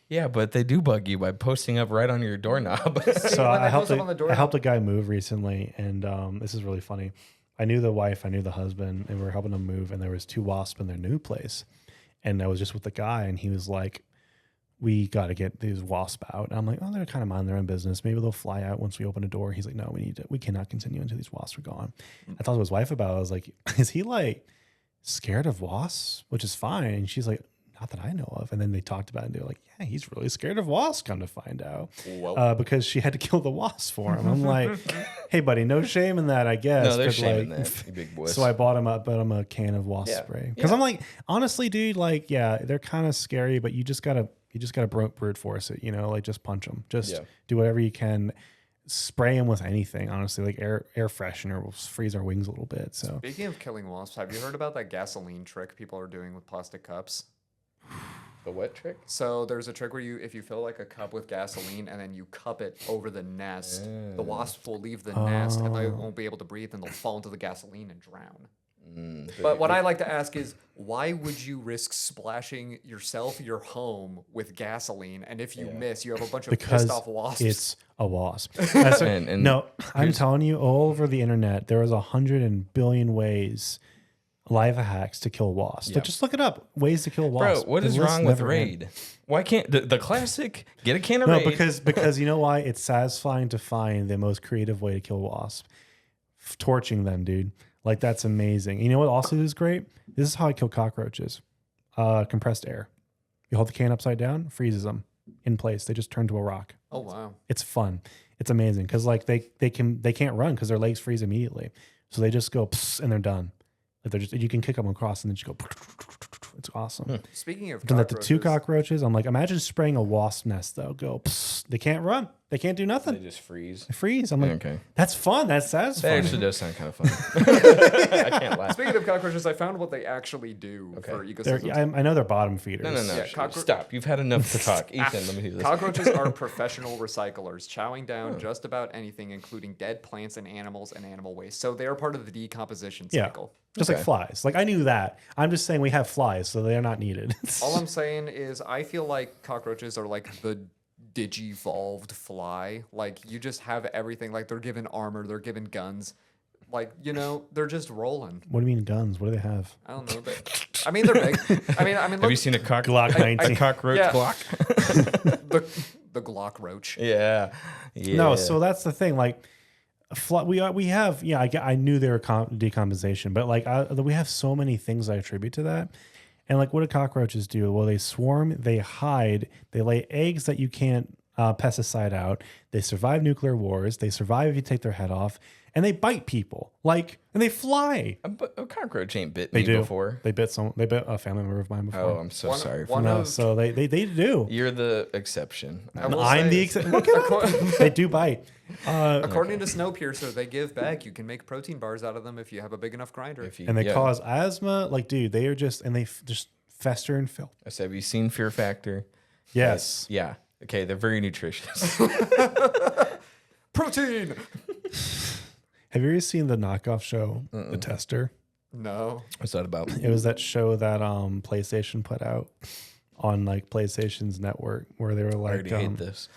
Yeah, but they do bug you by posting up right on your doorknob. So When I they helped, post up on the door- I helped a guy move recently, and this is really funny. I knew the wife, I knew the husband, and we were helping them move, and there was 2 wasps in their new place. And I was just with the guy, and he was like, we got to get these wasps out. And I'm like, oh, they're kind of mind their own business. Maybe they'll fly out once we open a door. He's like, no, we cannot continue until these wasps are gone. I talked to his wife about it. I was like, is he like scared of wasps? Which is fine. And she's like, not that I know of. And then they talked about it and they're like, yeah, he's really scared of wasps, come to find out. Whoa. Because she had to kill the wasp for him. I'm like, hey, buddy, no shame in that, I guess. No, there's but, shame in like, that, you big boy. So I bought him a can of wasp Yeah. spray. Because I'm like, honestly, dude, like, yeah, they're kind of scary, but you just gotta brute force it, you know, like just punch them. Just Yeah. do whatever you can. spray them with anything, honestly. Like air freshener will freeze our wings a little bit. So Speaking of killing wasps, have you heard about that gasoline trick people are doing with plastic cups? The what trick? So there's a trick where if you fill like a cup with gasoline and then you cup it over the nest, the wasps will leave the nest and they won't be able to breathe and they'll fall into the gasoline and drown. But what I like to ask is, why would you risk splashing yourself, your home, with gasoline? And if you miss, you have a bunch of because pissed off wasps. it's a wasp. That's And no, I'm telling you, all over the internet, there is 100 billion ways, life hacks to kill wasps. But just look it up. Ways to kill wasps. Bro, what is The list wrong with never ends. Raid? Why can't the classic get a can of No, Raid? because you know why? It's satisfying to find the most creative way to kill wasps. Torching them, dude. Like, that's amazing. You know what also is great? This is how I kill cockroaches. Compressed air. You hold the can upside down, freezes them in place. They just turn to a rock. Oh wow! It's fun. It's amazing because like they can't run because their legs freeze immediately. So they just go pss, and they're done. Like, they're just, you can kick them across and then just go. It's awesome. Speaking of I've done that to 2 cockroaches, cockroaches. I'm like, imagine spraying a wasp nest though. Go. Pss, they can't run. They can't do They nothing. just freeze. They freeze. I'm like, Okay. that's fun. That's That satisfying. actually does sound kind of fun. I can't laugh. Speaking of cockroaches, I found what they actually do for ecosystems. I know they're bottom feeders. No. Yeah, Stop. You've had enough to talk. Ethan, let me do this. Cockroaches are professional recyclers, chowing down just about anything, including dead plants and animal waste. So they are part of the decomposition Yeah. cycle. Just like flies. Like, I knew that. I'm just saying we have flies, so they're not needed. All I'm saying is I feel like cockroaches are like the digivolved fly. Like, you just have everything. Like, they're given armor, they're given guns. Like, you know, they're just rolling. What do you mean guns? What do they have? I don't know. I mean, they're big. I mean, Have look, you seen a Glock 19. a cockroach Yeah. Glock? the Glock roach. Yeah. No, so that's the thing. Like, we have, yeah, I knew they were decomposition, but like we have so many things I attribute to that. And like, what do cockroaches do? Well, they swarm, they hide, they lay eggs that you can't pesticide out. They survive nuclear wars. They survive if you take their head off, and they bite people. Like, and they fly. A cockroach ain't bit They me do. before. They bit a family member of mine before. Oh, I'm so sorry for one that. No, of- so they do. You're the exception. I will I'm say- the exception. Look it up. They do bite. According to Snowpiercer, they give back. You can make protein bars out of them if you have a big enough grinder. If you, And they yeah. cause asthma. Like, dude, they are just, and they just fester and fill. I said, have you seen Fear Factor? Yes. Yeah. Okay, they're very nutritious. Protein. Have you ever seen the knockoff show, The Tester? No. What's that about? It was that show that PlayStation put out on like PlayStation's network where they were I like, already hate this.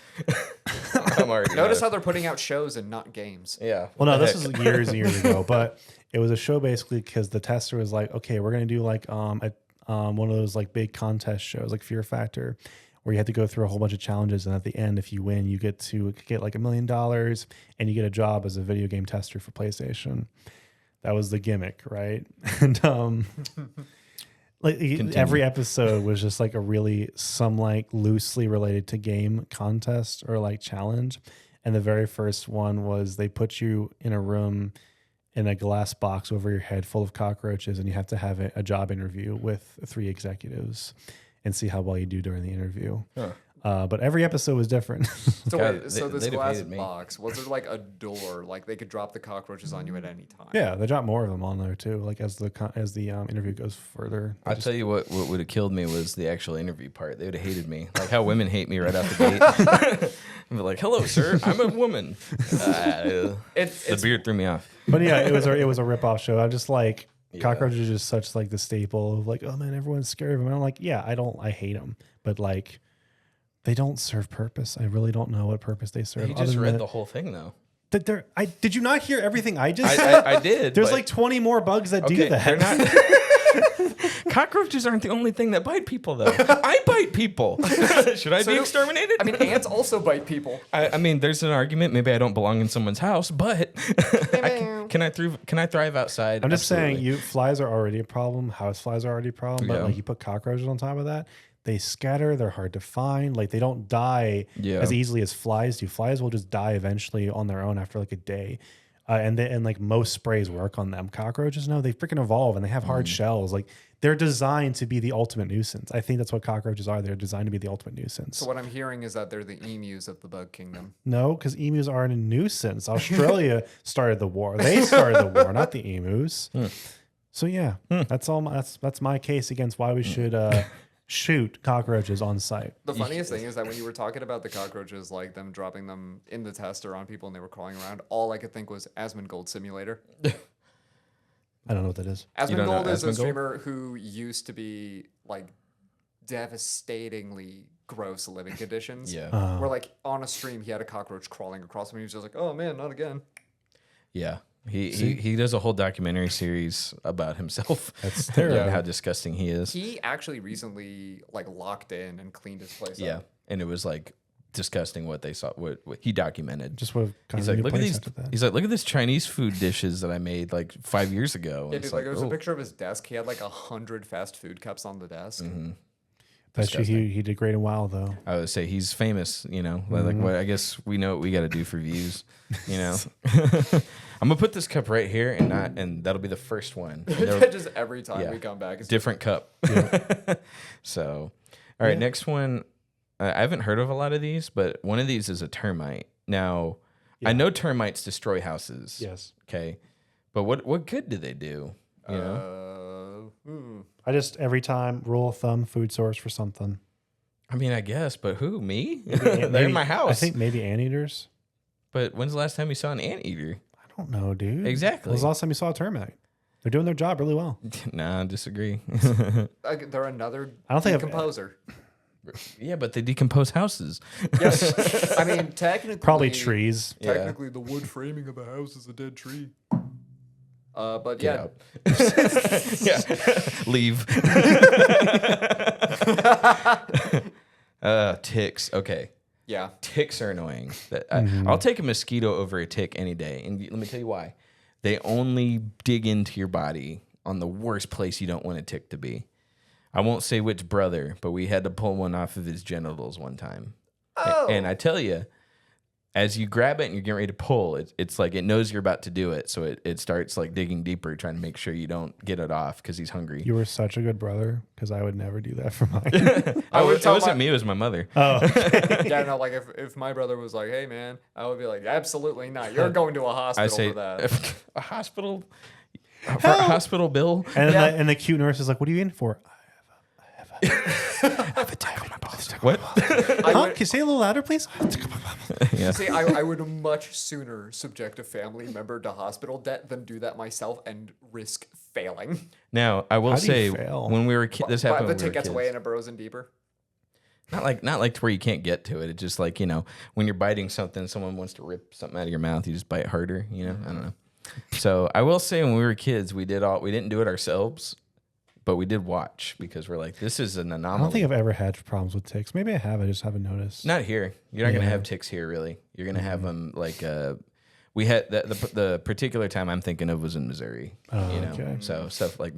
I'm already Notice how they're putting out shows and not games. Yeah. well, no, what the this heck? was years and years ago, but it was a show basically because the tester was like, okay, we're gonna do like one of those like big contest shows like Fear Factor, where you have to go through a whole bunch of challenges, and at the end, if you win, you get like $1 million, and you get a job as a video game tester for PlayStation. That was the gimmick, right? And like every episode was just like some like loosely related to game contest or like challenge. And the very first one was they put you in a room in a glass box over your head full of cockroaches, and you have to have a job interview with 3 executives and see how well you do during the interview. But every episode was different. So, God, wait, so they'd this have glass hated me. box, was there like a door? Like they could drop the cockroaches on you at any time? Yeah, they drop more of them on there too. Like as the interview goes further. I'll tell you what would have killed me was the actual interview part. They would have hated me. Like how women hate me right out the gate. I'm like, hello, sir. I'm a woman. The beard threw me off. But yeah, it was a rip-off show. I'm just like, cockroaches are just such like the staple of like, oh man, everyone's scared of them. And I'm like, yeah, I hate them, but like, they don't serve purpose. I really don't know what purpose they serve. You other just than read that- the whole thing though. Did you not hear everything I just said? I did. There's but- like 20 more bugs that do that. They're not. Cockroaches aren't the only thing that bite people, though. I bite people. Should I be exterminated? I mean, ants also bite people. I mean, there's an argument. Maybe I don't belong in someone's house, but can I thrive outside? I'm just saying, Absolutely. flies are already a problem. Houseflies are already a problem. But Yeah. like you put cockroaches on top of that, they scatter. They're hard to find. Like they don't die Yeah. as easily as flies do. Flies will just die eventually on their own after like a day. And like most sprays work on them. Cockroaches, no, they freaking evolve and they have hard shells. Like they're designed to be the ultimate nuisance. I think that's what cockroaches are. They're designed to be the ultimate nuisance. So what I'm hearing is that they're the emus of the bug kingdom. No, because emus aren't a nuisance. Australia started the war. They started the war, not the emus. So yeah, that's all. That's my case against why we should shoot cockroaches on site. The funniest thing is that when you were talking about the cockroaches, like them dropping them in the tester on people and they were crawling around, all I could think was Asmongold Simulator. I don't know what that is. You don't know Asmongold is a Asmongold? streamer who used to be like devastatingly gross living conditions. Yeah. Where like on a stream he had a cockroach crawling across him and he was just like, oh man, not again. Yeah. He does a whole documentary series about himself. That's terrible. And how disgusting he is. He actually recently like locked in and cleaned his place Yeah. up. And it was like disgusting what they saw, what he documented. Just would have kind He's of like, look at these. He's like, look at this Chinese food dishes that I made like 5 years ago. Yeah, And dude, it's like there was a oh. picture of his desk. He had like 100 fast food cups on the desk. Bet you he did great in WoW though. I would say he's famous, you know. Like what I guess we know what we got to do for views, you know. I'm gonna put this cup right here, and that'll be the first one. And there- Just every time Yeah. we come back, it's different cup. So, all right, next one. I haven't heard of a lot of these, but one of these is a termite. Now, I know termites destroy houses. Yes. Okay, but what good do they do? You know, I just every time rule of thumb food source for something. I mean, I guess, but who? Me? They're in my house. I think maybe anteaters. But when's the last time you saw an anteater? I don't know, dude. Exactly. When was the last time you saw a termite? They're doing their job really well. Nah, I disagree. they're another I don't think I've- decomposer. Yeah, but they decompose houses. Yes, I mean technically Probably trees. Technically, the wood framing of a house is a dead tree. But Get yeah, out. Yeah. Leave. Ticks. Okay. yeah. Ticks are annoying. I'll take a mosquito over a tick any day. And let me tell you why. They only dig into your body on the worst place you don't want a tick to be. I won't say which brother, but we had to pull one off of his genitals one time. Oh. And I tell you, as you grab it and you're getting ready to pull, it's like it knows you're about to do it. So it starts like digging deeper, trying to make sure you don't get it off because he's hungry. You were such a good brother because I would never do that for mine. It wasn't me, it was my mother. Yeah, no, like if my brother was like, "Hey, man," I would be like, "Absolutely not! You're going to a I hospital say, for that." a hospital? For a hospital bill? And the cute nurse is like, "What are you in for?" I have a tick on my balls. What? Huh? Can you say it a little louder, please? Yeah. See, I would much sooner subject a family member to hospital debt than do that myself and risk failing. Now, I will How do you say, fail? when we were kids, this But happened the when we were tick gets kids. away and it burrows in deeper. Not like to where you can't get to it. It's just like, you know, when you're biting something, someone wants to rip something out of your mouth, you just bite harder, you know? I don't know. So I will say when we were kids, we didn't do it ourselves, but we did watch because we're like, this is an I anomaly. don't think I've ever had problems with ticks. Maybe I have. I just haven't noticed. Not here. You're not going to Yeah. have ticks here, really. You're going to have them like, we had the particular time I'm thinking of was in Missouri, you know? okay. So stuff like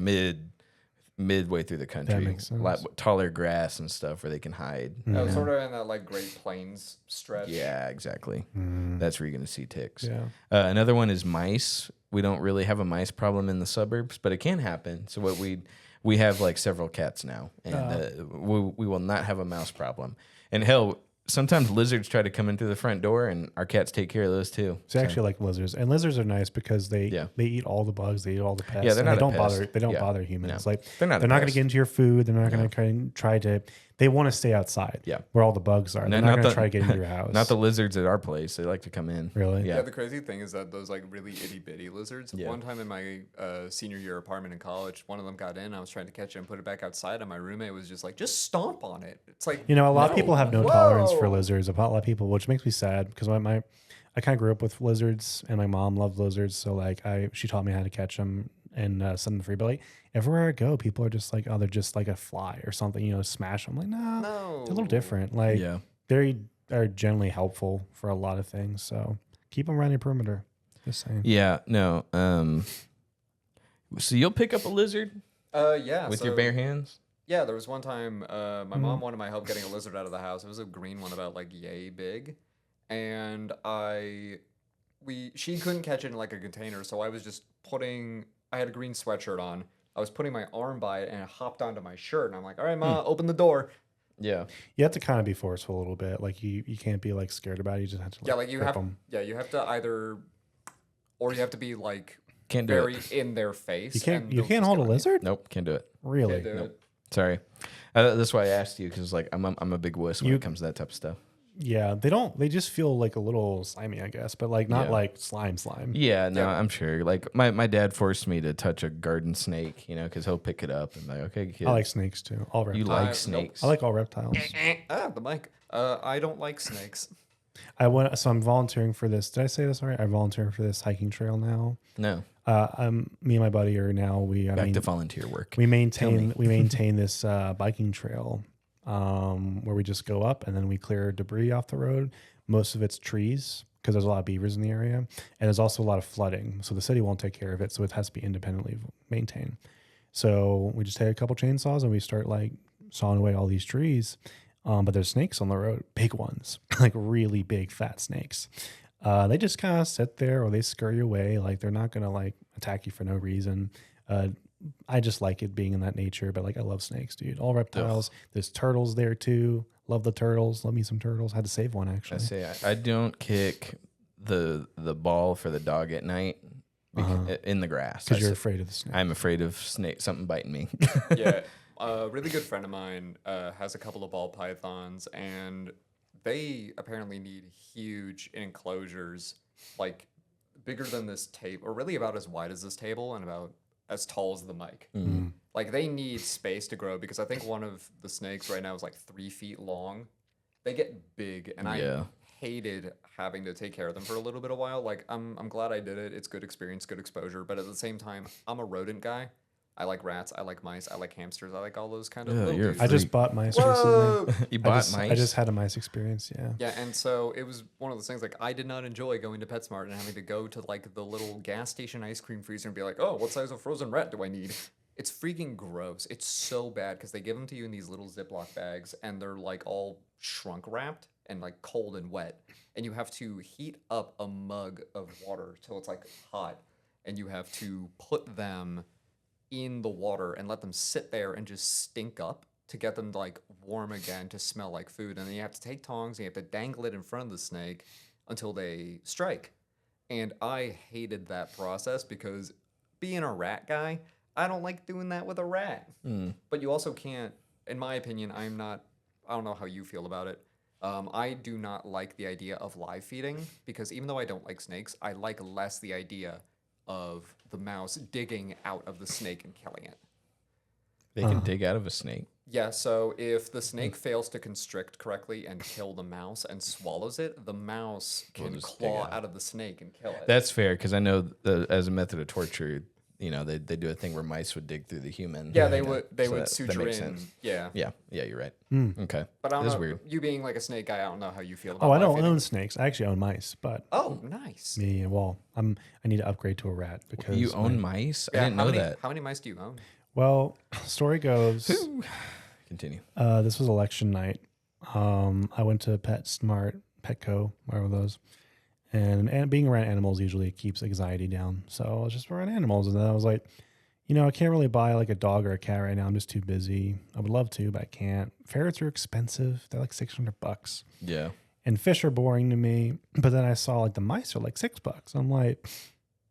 midway through the country, makes a lot sense. taller grass and stuff where they can hide. I was sort of in that like Great Plains stretch. Yeah, exactly. That's where you're going to see ticks. Yeah. Another one is mice. We don't really have a mice problem in the suburbs, but it can happen. So what we have like several cats now, and we will not have a mouse problem. And hell, sometimes lizards try to come in through the front door, and our cats take care of those too. It's actually like lizards, and lizards are nice because they Yeah. eat all the bugs, they eat all the pests. Yeah, they're and not they a don't pest. bother. They don't Yeah. bother humans. No. Like They're not a going to pest. get into your food. They're not going to try to. They want to stay outside. Yeah. where all the bugs are. They're not going to try to get into your house. Not the lizards at our place. They like to come in. Really? Yeah, Yeah. the crazy thing is that those like really itty bitty lizards. Yeah. One time in my senior year apartment in college, one of them got in. I was trying to catch it and put it back outside, and my roommate was just like, "Just stomp on it." It's like You know, a lot of people have no tolerance for Whoa. lizards. A lot of people, which makes me sad because I kind of grew up with lizards, and my mom loved lizards. So like she taught me how to catch them and send them free. But like everywhere I go, people are just like, oh, they're just like a fly or something. You know, smash them. Like no, No. they're a little different. Like Yeah. they are generally helpful for a lot of things. So keep them around your perimeter. Just saying. Yeah. No. So you'll pick up a lizard Yeah. with so, your bare hands? Yeah, there was one time my mom wanted my help getting a lizard out of the house. It was a green one about like yay big. And I she couldn't catch it in like a container, so I was just I had a green sweatshirt on. I was putting my arm by it and it hopped onto my shirt, and I'm like, all right, Ma, open the door. Yeah. You have to kind of be forceful a little bit. Like you can't be like scared about it. You just have to You rip have 'em. you have to either, or you have to be like Can't do very it. in their face. You can't and you they'll can't just hold a get on you. lizard? Nope, can't do it. Really? Can't do it. Sorry. That's why I asked you, because like I'm a big wuss when it comes to that type of stuff. Yeah, they just feel like a little slimy, I guess, but like not Yeah. like slime. Yeah, no, Yeah. I'm sure. Like my dad forced me to touch a garden snake, because he'll pick it up and like, okay, kid, I like snakes too. All you reptiles. like nope. snakes. I like all reptiles. The mic. I don't like snakes. So I'm volunteering for this. Did I say this already? I'm volunteering for this hiking trail now. No, Me and my buddy are now back to volunteer work. we maintain this biking trail where we just go up and then we clear debris off the road. Most of it's trees because there's a lot of beavers in the area, and there's also a lot of flooding. So the city won't take care of it, so it has to be independently maintained. So we just take a couple chainsaws and we start like sawing away all these trees. But there's snakes on the road, big ones, like really big fat snakes. They just kind of sit there or they scurry away. Like they're not gonna like attack you for no reason. I just like it being in that nature, but like I love snakes, dude. All reptiles. There's turtles there too. Love the turtles. Love me some turtles. Had to save one I actually. say I don't kick the ball for the dog at night in the grass Because you're afraid of the snake. I'm afraid of something biting me. Yeah. A really good friend of mine has a couple of ball pythons, and they apparently need huge enclosures, like bigger than this table, or really about as wide as this table and about as tall as the mic. Like they need space to grow because I think one of the snakes right now is like 3 feet long. They get big, and Yeah. I hated having to take care of them for a little bit of while. Like I'm glad I did it. It's good experience, good exposure, but at the same time, I'm a rodent guy. I like rats, I like mice, I like hamsters, I like all those kind of Yeah, little you're a dudes. I just freak. bought mice Whoa! recently. You bought I mice? just had a mice experience. Yeah. Yeah, and so it was one of those things like I did not enjoy going to PetSmart and having to go to like the little gas station ice cream freezer and be like, oh, what size of frozen rat do I need? It's freaking gross. It's so bad because they give them to you in these little Ziploc bags and they're like all shrunk wrapped and like cold and wet. And you have to heat up a mug of water till it's like hot. And you have to put them in the water and let them sit there and just stink up to get them like warm again to smell like food. And then you have to take tongs and you have to dangle it in front of the snake until they strike. And I hated that process because being a rat guy, I don't like doing that with a rat. But you also can't, in my opinion, I don't know how you feel about it. I do not like the idea of live feeding because even though I don't like snakes, I like less the idea of the mouse digging out of the snake and killing it. They can dig out of a snake. Yeah, so if the snake fails to constrict correctly and kill the mouse and swallows it, the mouse can just dig claw out. out of the snake and kill it. That's fair because I know as a method of torture, they do a thing where mice would dig through the human. Yeah, they would that suture makes in. sense. Yeah. Yeah, you're right. Okay, But I don't This is know, weird. you being like a snake guy, I don't know how you feel about Oh, I live don't feeding. own snakes. I actually own mice, but Oh, nice. I need to upgrade to a rat because You own mice? I Yeah, didn't how know many, that. How many mice do you own? Well, story goes, Continue. this was election night. I went to PetSmart, Petco, whatever those, and being around animals usually keeps anxiety down. So I was just around animals, and then I was like, I can't really buy like a dog or a cat right now. I'm just too busy. I would love to, but I can't. Ferrets are expensive. They're like $600. Yeah. And fish are boring to me. But then I saw like the mice are like $6. I'm like,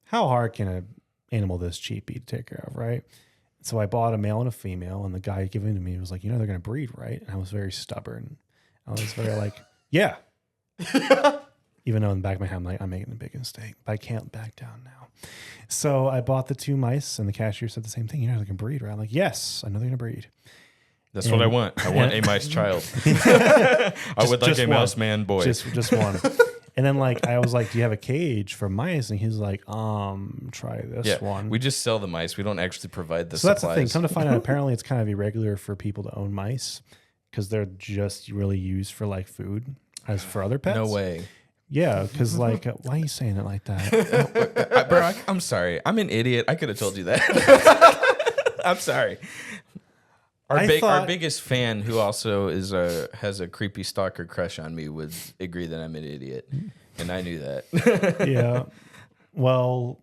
how hard can an animal this cheap be to take care of, right? So I bought a male and a female, and the guy giving it to me was like, they're going to breed, right? And I was very stubborn. I was very like, yeah. Even though in the back of my head, I'm like, I'm making a big mistake, but I can't back down now. So I bought the 2 mice, and the cashier said the same thing. They're going to breed, right? I'm like, yes, I know they're going to breed. That's what I want. I want a mice child. I would like just a one. mouse man boy. Just one. And then I was like, do you have a cage for mice? And he's like, try this one. We just sell the mice. We don't actually provide the So that's supplies. the thing. Come to find out, apparently it's kind of irregular for people to own mice because they're just really used for like food as for other pets. No way. Yeah, because why are you saying it like that? Bro, I'm sorry. I'm an idiot. I could have told you that. I'm sorry. Our biggest fan, who also has a creepy stalker crush on me, would agree that I'm an idiot. And I knew that. Yeah. Well,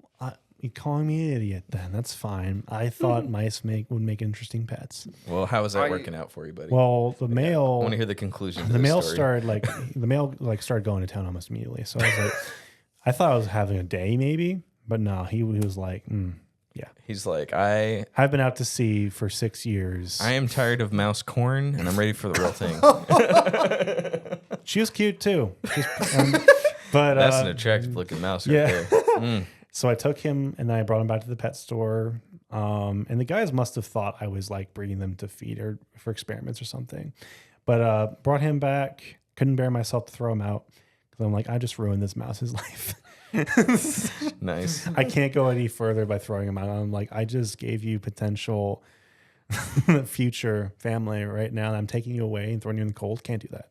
you calling me an idiot then? That's fine. I thought mice would make interesting pets. Well, how is that working out for you, buddy? Well, the I male, want to hear the conclusion. the male started started going to town almost immediately. So I was like, I thought I was having a day maybe, but no, he was like, yeah. He's like, I've been out to sea for 6 years. I am tired of mouse corn, and I'm ready for the real thing. She was cute too. But That's an attractive looking mouse right there. So I took him and then I brought him back to the pet store. And the guys must have thought I was like bringing them to feed or for experiments or something. But brought him back. Couldn't bear myself to throw him out because I'm like, I just ruined this mouse's life. Nice. I can't go any further by throwing him out. I'm like, I just gave you potential future family right now. And I'm taking you away and throwing you in the cold. Can't do that.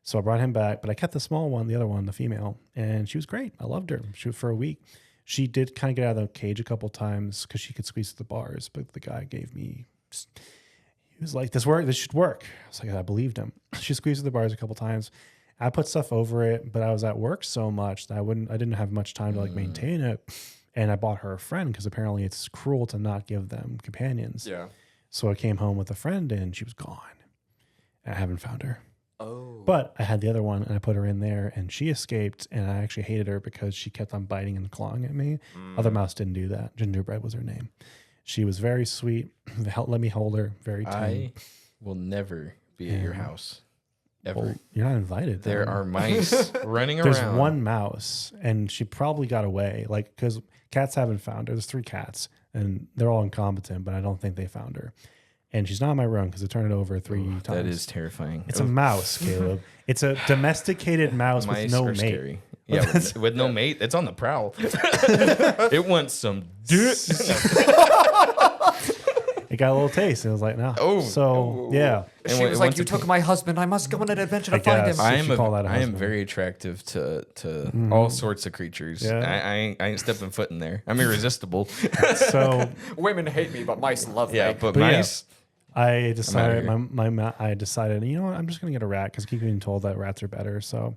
So I brought him back, but I kept the small one, the other one, the female, and she was great. I loved her. She was for a week. She did kind of get out of the cage a couple times because she could squeeze through the bars, but the guy gave me, he was like, this should work. I was like, I believed him. She squeezed through the bars a couple times. I put stuff over it, but I was at work so much that I didn't have much time to like maintain it. And I bought her a friend because apparently it's cruel to not give them companions. Yeah. So I came home with a friend and she was gone. I haven't found her. Oh. But I had the other one and I put her in there and she escaped and I actually hated her because she kept on biting and clawing at me. Other mouse didn't do that. Gingerbread was her name. She was very sweet. Let me hold her. Very tame. I will never be at your house. Ever. Well, you're not invited. There then. are mice running There's around. one mouse and she probably got away. Like, because cats haven't found her. There's 3 cats and they're all incompetent, but I don't think they found her. And she's not in my room because I turned it over 3 times. That is terrifying. It's a mouse, Caleb. It's a domesticated mouse with Mice no are mate. scary. Yeah, with no mate. It's on the prowl. It wants some dick. It got a little taste, and it was like, no. Oh. So, yeah. She was like, you took my husband. I must go on an adventure to find him. guess. I If am you call that a I am husband. very attractive to all sorts of creatures. Yeah. I ain't stepping foot in there. I'm irresistible. So Women hate me, but mice love me. but yeah. mice. I decided, here. I decided, you know what? I'm just going to get a rat because I keep getting told that rats are better. So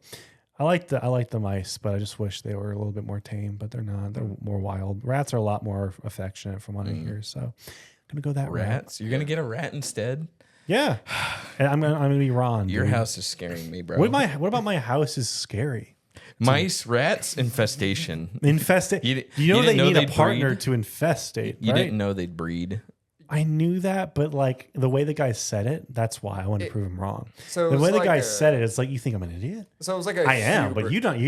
I like the mice, but I just wish they were a little bit more tame, but they're not. They're more wild. Rats are a lot more affectionate from what I hear. So I'm going to go that rat. Rats? You're gonna get a rat instead? Yeah. And I'm gonna be Ron. Your dude. house is scaring me, bro. What about my house is scary? Mice, rats, infestation. Infestate. You You know didn't they know need a they'd partner breed? to infestate. You right? didn't know they'd breed. I knew that, but like the way the guy said it, that's why I wanted to prove him wrong. So it the was way the like guy a- said it, it's like you think I'm an idiot. So it was like a I am, but hubris- you don't.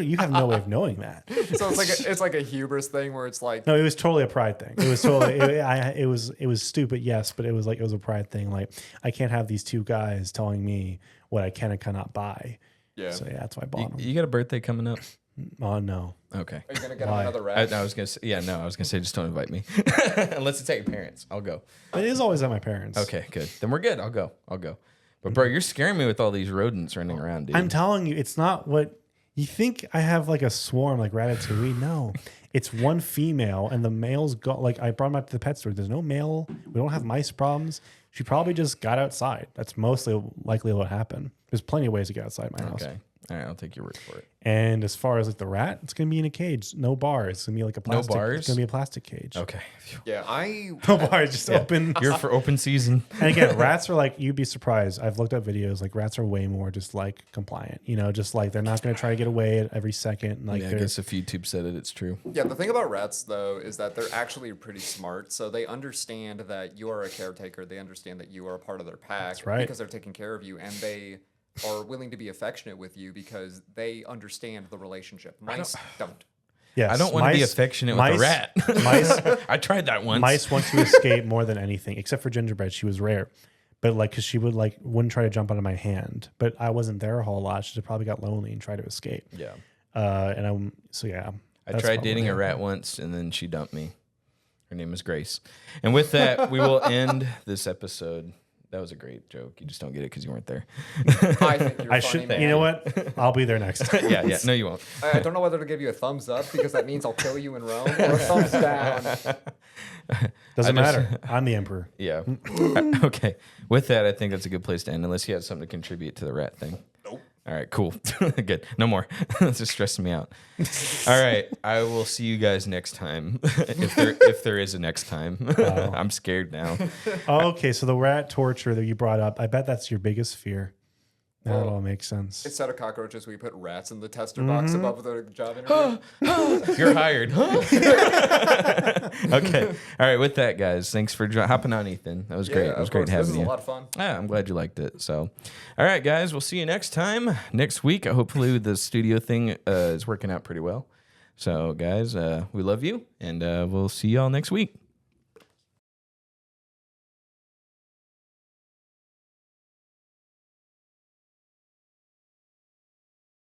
You have no way of knowing that. So it's like a hubris thing where it's like, No, it was totally a pride thing. It was totally. It was stupid, yes, but it was a pride thing. Like I can't have these 2 guys telling me what I can and cannot buy. yeah. So yeah, that's why I bought them. You got a birthday coming up? Oh no. Okay. Are you gonna get Why? another rat? I was gonna say, I was gonna say, just don't invite me, unless it's at your parents. I'll go. It is always at my parents. Okay, good. Then we're good. I'll go. But bro, you're scaring me with all these rodents running around, dude. I'm telling you, it's not what you think. I have like a swarm like Ratatouille. No, it's one female and the males go. Like I brought them up to the pet store. There's no male. We don't have mice problems. She probably just got outside. That's mostly likely what happened. There's plenty of ways to get outside my house. Okay. All right, I'll take your word for it. And as far as like the rat, it's gonna be in a cage. No bars. It's gonna be like a plastic. bars? It's gonna be a plastic cage. Okay. Yeah, No bars, just open. You're for open season. And again, rats are like, you'd be surprised. I've looked up videos, like rats are way more just like compliant, just like they're not going to try to get away at every second. Like Yeah, I they're, guess if YouTube said it, it's true. Yeah, the thing about rats though is that they're actually pretty smart. So they understand that you are a caretaker. They understand that you are a part of their pack right. because they're taking care of you, and they are willing to be affectionate with you because they understand the relationship. Mice don't. yes, I don't want to be mice- affectionate mice- with a rat. Mice, I tried that once. mice want to escape more than anything, except for Gingerbread. She was rare. But like, cause she wouldn't try to jump out of my hand, but I wasn't there a whole lot. She probably got lonely and tried to escape. Yeah. I I tried dating a rat once and then she dumped me. Her name is Grace. And with that, we will end this episode. That was a great joke. You just don't get it because you weren't there. I think you're I funny, should, man. you know what? I'll be there next time. Yeah. No, you won't. I don't know whether to give you a thumbs up because that means I'll kill you in Rome, or a thumbs down. Doesn't matter. I'm the emperor. Yeah. Okay. With that, I think that's a good place to end, unless you have something to contribute to the rat thing. Nope. All right, cool. Good. No more. This is stressing me out. All right. I will see you guys next time. if there is a next time. I'm scared now. Oh, okay, so the rat torture that you brought up, I bet that's your biggest fear. Now it all makes sense. Instead of cockroaches, we put rats in the tester box above the job interview. You're hired. Okay. All right. With that, guys, thanks for hopping on, Ethan. That was great. It was great having you. This was a lot of fun. Yeah, I'm glad you liked it. So, all right, guys, we'll see you next time. Next week, hopefully the studio thing is working out pretty well. So, guys, we love you, and we'll see y'all next week.